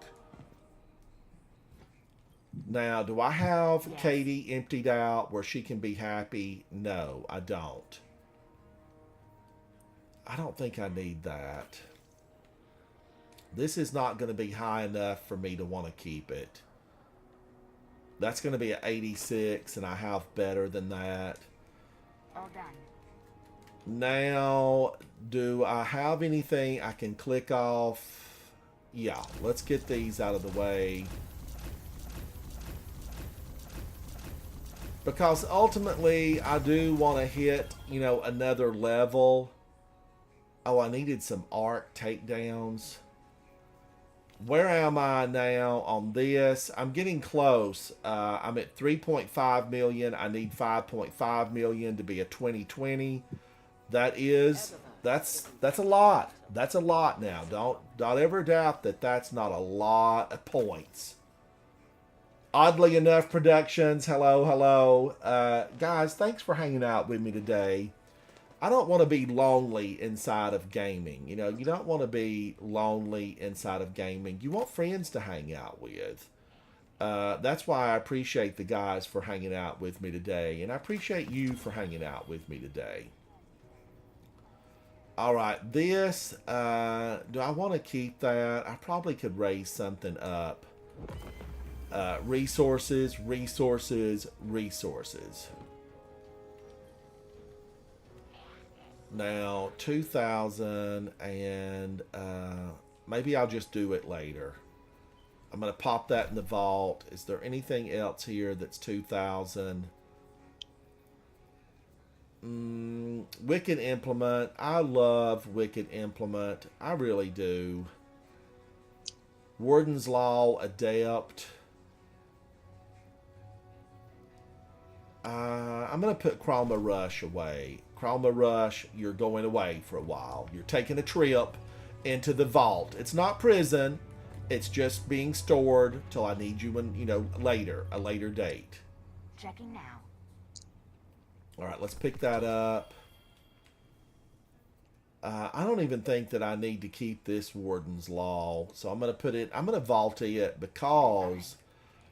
Now, do I have Katie emptied out where she can be happy? No, I don't. I don't think I need that. This is not going to be high enough for me to want to keep it. That's going to be an 86, and I have better than that. All done. Now, do I have anything I can click off? Yeah, let's get these out of the way. Because ultimately, I do want to hit, you know, another level. Oh, I needed some arc takedowns. Where am I now on this? I'm getting close. I'm at 3.5 million. I need 5.5 million to be a 2020. That's a lot. That's a lot now. Don't ever doubt that that's not a lot of points. Oddly Enough Productions, hello, hello. Guys, thanks for hanging out with me today. I don't want to be lonely inside of gaming. You know, you don't want to be lonely inside of gaming. You want friends to hang out with. That's why I appreciate the guys for hanging out with me today. And I appreciate you for hanging out with me today. All right, this, do I want to keep that? I probably could raise something up. Resources, resources, resources. Now, 2,000 and maybe I'll just do it later. I'm going to pop that in the vault. Is there anything else here that's 2,000? Wicked Implement. I love Wicked Implement. I really do. Warden's Law, Adept. I'm going to put Chroma Rush away. Chroma Rush, you're going away for a while. You're taking a trip into the vault. It's not prison. It's just being stored till I need you when, later, a later date. Checking now. All right, let's pick that up. I don't even think that I need to keep this Warden's Law. So I'm going to vault it because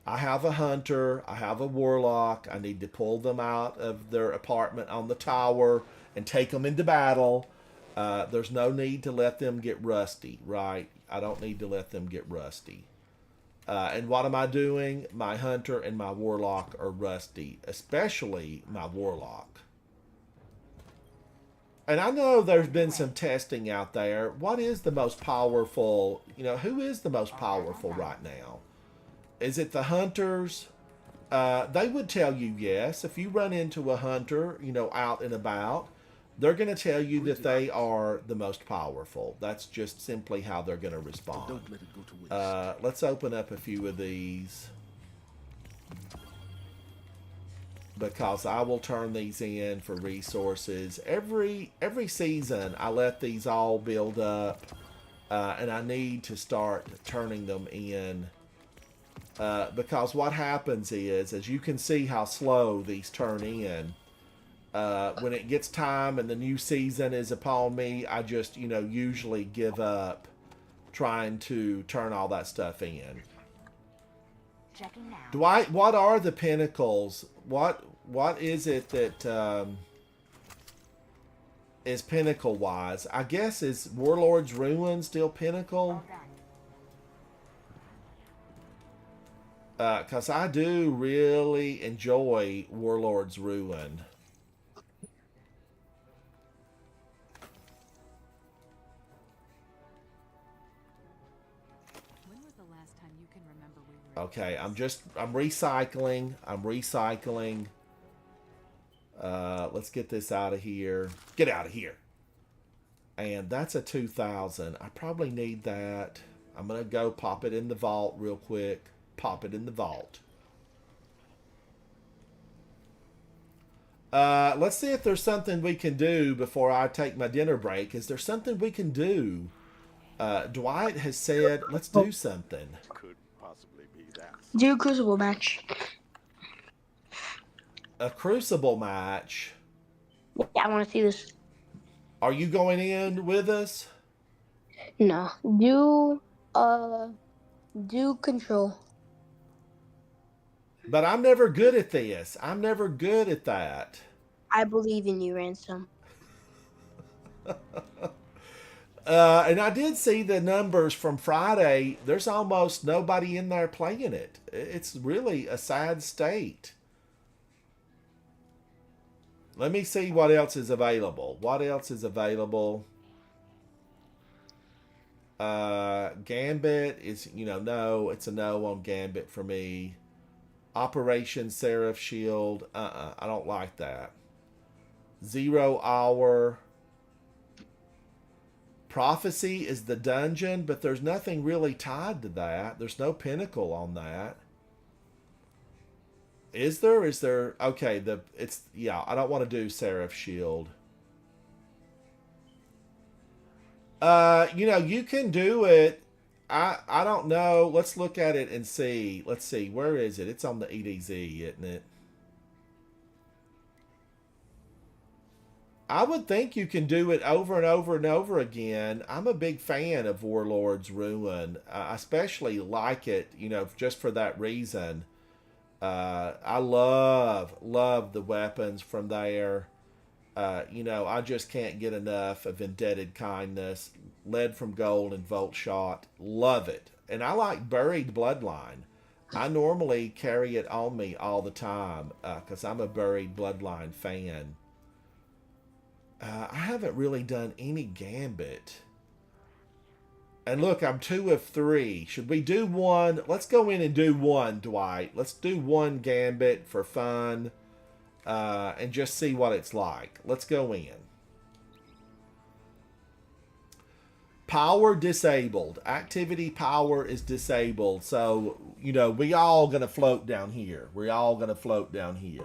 I have a hunter, I have a warlock. I need to pull them out of their apartment on the tower and take them into battle. There's no need to let them get rusty, right? I don't need to let them get rusty. And what am I doing? My hunter and my warlock are rusty, especially my warlock. And I know there's been some testing out there. What is the most powerful? Who is the most powerful right now? Is it the hunters? They would tell you yes. If you run into a hunter, out and about, they're going to tell you that they are the most powerful. That's just simply how they're going to respond. Don't let it go to waste. Let's open up a few of these, because I will turn these in for resources. Every season, I let these all build up, and I need to start turning them in. Because what happens is, as you can see how slow these turn in, when it gets time and the new season is upon me, I just, usually give up trying to turn all that stuff in. Checking now. What are the pinnacles? What is it that is pinnacle wise? I guess is Warlord's Ruin still pinnacle? All done. Because I do really enjoy Warlord's Ruin. When was the last time you can remember we were... Okay, I'm recycling. Let's get this out of here. Get out of here. And that's a 2,000. I probably need that. I'm going to go pop it in the vault real quick. Pop it in the vault. Let's see if there's something we can do before I take my dinner break. Is there something we can do? Dwight has said, let's do something. Could possibly be that. Do a Crucible match. A Crucible match. Yeah, I want to see this. Are you going in with us? No. Do Control. But I'm never good at this. I'm never good at that. I believe in you, Ransom. And I did see the numbers from Friday. There's almost nobody in there playing it. It's really a sad state. Let me see what else is available. What else is available? Gambit is, no. It's a no on Gambit for me. Operation Seraph Shield. I don't like that. 0 Hour. Prophecy is the dungeon, but there's nothing really tied to that. There's no pinnacle on that. Is there? Is there? Okay, I don't want to do Seraph Shield. You can do it. I don't know. Let's look at it and see. Let's see. Where is it? It's on the EDZ, isn't it? I would think you can do it over and over and over again. I'm a big fan of Warlord's Ruin. I especially like it, you know, just for that reason. I love the weapons from there. You know, I just can't get enough of Indebted Kindness, Lead from Gold, and Volt Shot. Love it. And I like Buried Bloodline. I normally carry it on me all the time because I'm a Buried Bloodline fan. I haven't really done any Gambit. And look, I'm 2 of 3. Should we do one? Let's go in and do one, Dwight. Let's do one Gambit for fun. And just see what it's like. Let's go in. Power disabled. Activity power is disabled. So, you know, we all going to float down here. We're all going to float down here.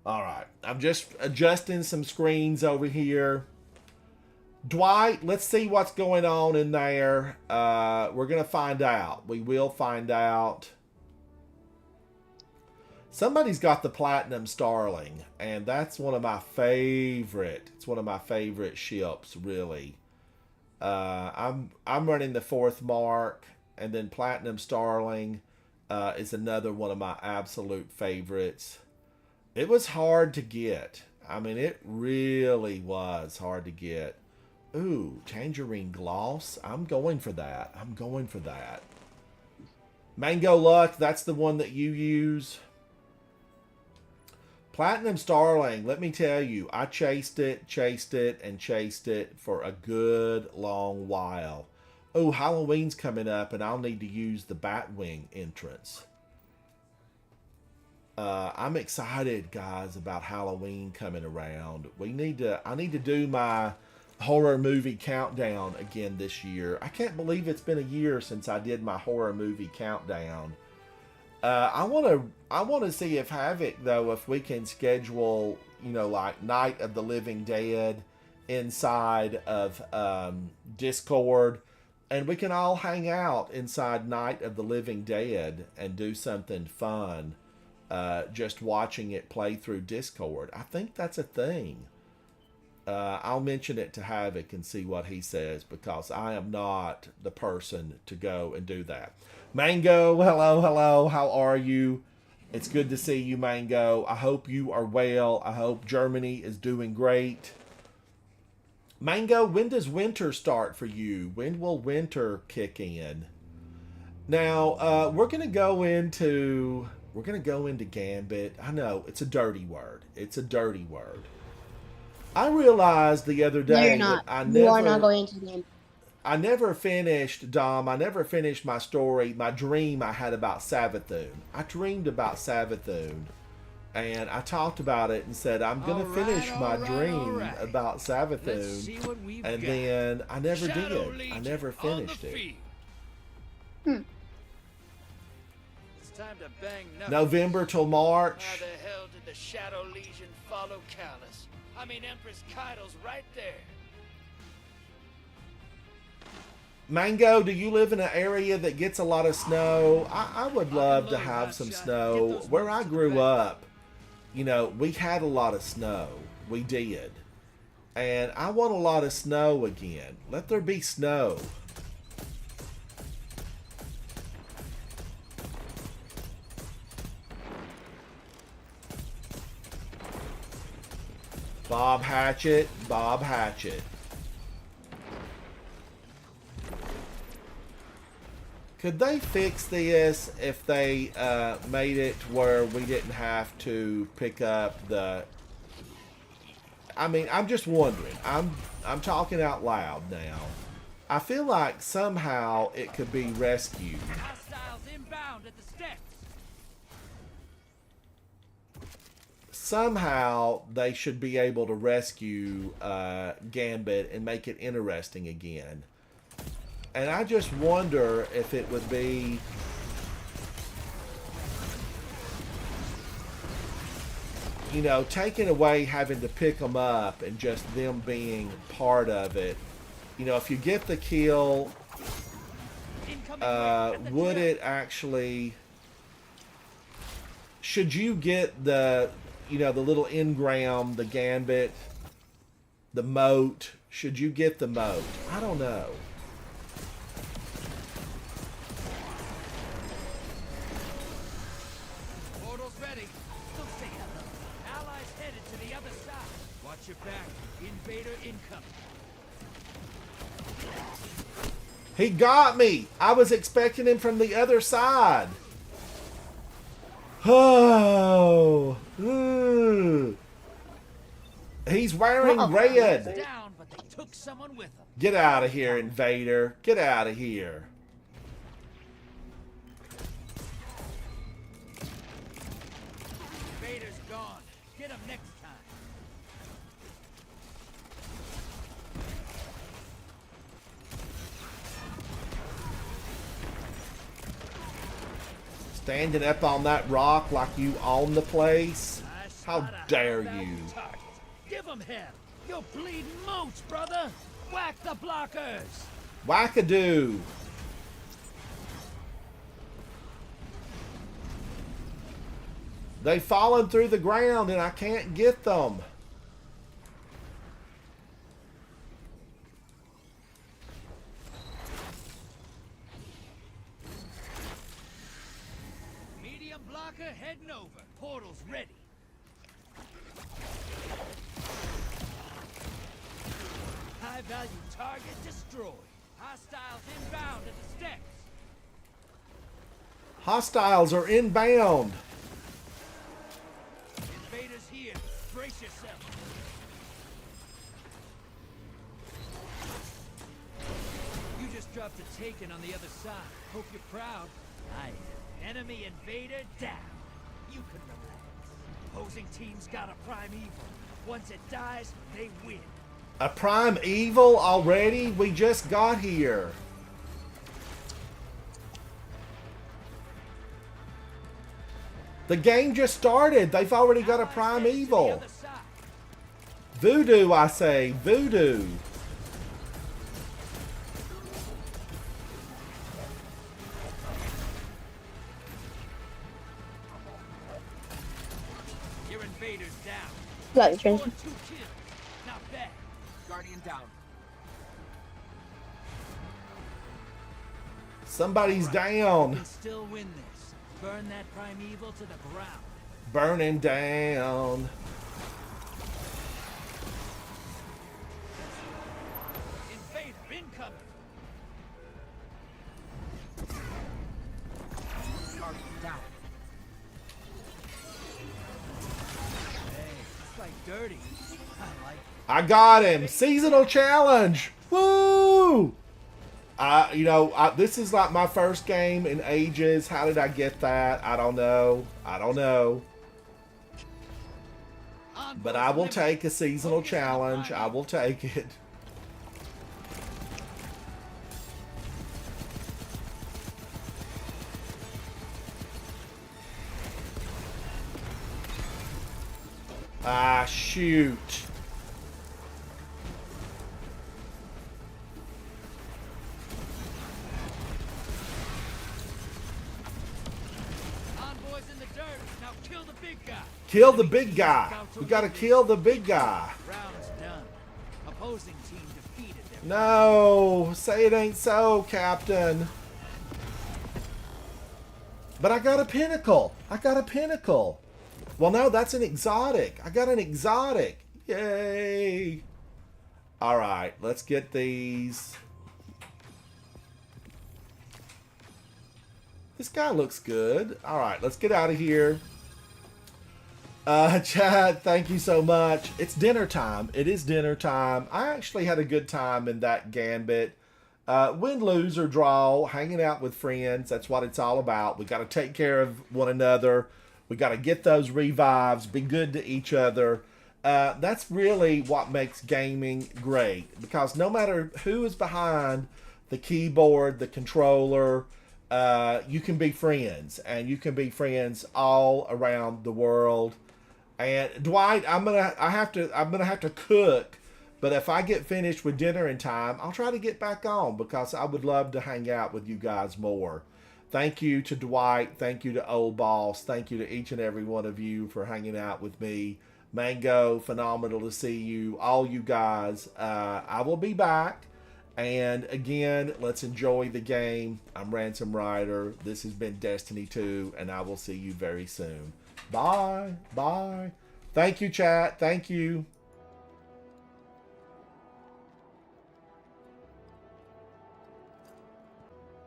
All right, I'm just adjusting some screens over here. Dwight, let's see what's going on in there. We're going to find out. We will find out. Somebody's got the Platinum Starling, and that's one of my favorite. It's one of my favorite ships, really. I'm running the 4th mark, and then Platinum Starling is another one of my absolute favorites. It was hard to get. I mean, it really was hard to get. Ooh, Tangerine Gloss. I'm going for that. I'm going for that. Mango Luck, that's the one that you use. Platinum Starling, let me tell you, I chased it, and chased it for a good long while. Oh, Halloween's coming up, and I'll need to use the Batwing entrance. I'm excited, guys, about Halloween coming around. I need to do my horror movie countdown again this year. I can't believe it's been a year since I did my horror movie countdown. I want to see if Havoc, though, if we can schedule, you know, like Night of the Living Dead inside of Discord, and we can all hang out inside Night of the Living Dead and do something fun. Just watching it play through Discord. I think that's a thing. I'll mention it to Havoc and see what he says, because I am not the person to go and do that. Mango, hello, how are you? It's good to see you, Mango. I hope you are well. I hope Germany is doing great. Mango, when does winter start for you? When will winter kick in? Now, we're going to go into Gambit. I know, it's a dirty word. It's a dirty word. I realized the other day No, you're not. You are not going into Gambit. I never finished, Dom. I never finished my story, my dream I had about Savathun. I dreamed about Savathun, and I talked about it and said, I'm going to finish my dream about Savathun, and then I never did. I never finished it. Time to bang November till March. How the hell did the Shadow Legion follow Callus? I mean, Empress Kaido's right there. Mango, do you live in an area that gets a lot of snow? I would love to have some snow. Where I grew up, you know, we had a lot of snow. We did. And I want a lot of snow again. Let there be snow. Bob Hatchet, Bob Hatchet. Could they fix this if they made it where we didn't have to pick up the... I mean, I'm just wondering. I'm talking out loud now. I feel like somehow it could be rescued. Hostiles inbound at the steps. somehow they should be able to rescue Gambit and make it interesting again. And I just wonder if it would be... you know, taking away having to pick them up and just them being part of it. You know, if you get the kill, would it actually... should you get the, you know, the little engram, the Gambit, the moat? Should you get the moat? I don't know. Portal's ready. Don't say hello. Allies headed to the other side. Watch your back. Invader incoming. He got me! I was expecting him from the other side. Oh. Ooh. He's wearing red. Down, but they took someone with them. Get out of here, Invader. Get out of here. Invader's gone. Get him next time. Standing up on that rock like you own the place? Nice How spot, a dare high-value you? target. Give him hell. You're bleeding moats, brother. Whack the blockers. Wackadoo. They've fallen through the ground and I can't get them. Medium blocker heading over. Portal's ready. High-value target destroyed. Hostiles inbound at the steps. Hostiles are inbound. Invaders here. Brace yourself. You just dropped a taken on the other side. Hope you're proud. I am. Enemy invader down. You can relax. Opposing team's got a prime evil. Once it dies, they win. A prime evil already? We just got here. The game just started. They've already got a prime Allies headed to the evil. other side. Voodoo, I say. Voodoo. Your invaders down. Got it, Scored Trinity. 2 kills. Not bad. Guardian down. Somebody's You down. can still win this. Burn that prime evil to the ground. Burning down. Invader incoming. Guardian down. Hey, it's like dirty. I like it. I got him. Seasonal challenge. Woo! You know, this is like my first game in ages. How did I get that? I don't know. I don't know. But I will take a seasonal challenge. I will take it. Ah, shoot. Envoys in the dirt. Now kill the big guy. Kill the big guy. We gotta kill the big guy. Round's done. Opposing team defeated their No, say it ain't so, Captain. But I got a pinnacle. I got a pinnacle. Well, no, that's an exotic. I got an exotic. Yay. All right, let's get these. This guy looks good. All right, let's get out of here. Chad, thank you so much. It's dinner time. It is dinner time. I actually had a good time in that Gambit. Win, lose, or draw, hanging out with friends. That's what it's all about. We got to take care of one another. We got to get those revives, be good to each other. That's really what makes gaming great, because no matter who is behind the keyboard, the controller, you can be friends, and you can be friends all around the world. And Dwight, I'm gonna have to cook, but if I get finished with dinner in time, I'll try to get back on, because I would love to hang out with you guys more. Thank you to Dwight. Thank you to Old Boss. Thank you to each and every one of you for hanging out with me. Mango, phenomenal to see you. All you guys. I will be back. And again, let's enjoy the game. I'm Ransom Rider. This has been Destiny 2, and I will see you very soon. Bye. Bye. Thank you, chat. Thank you.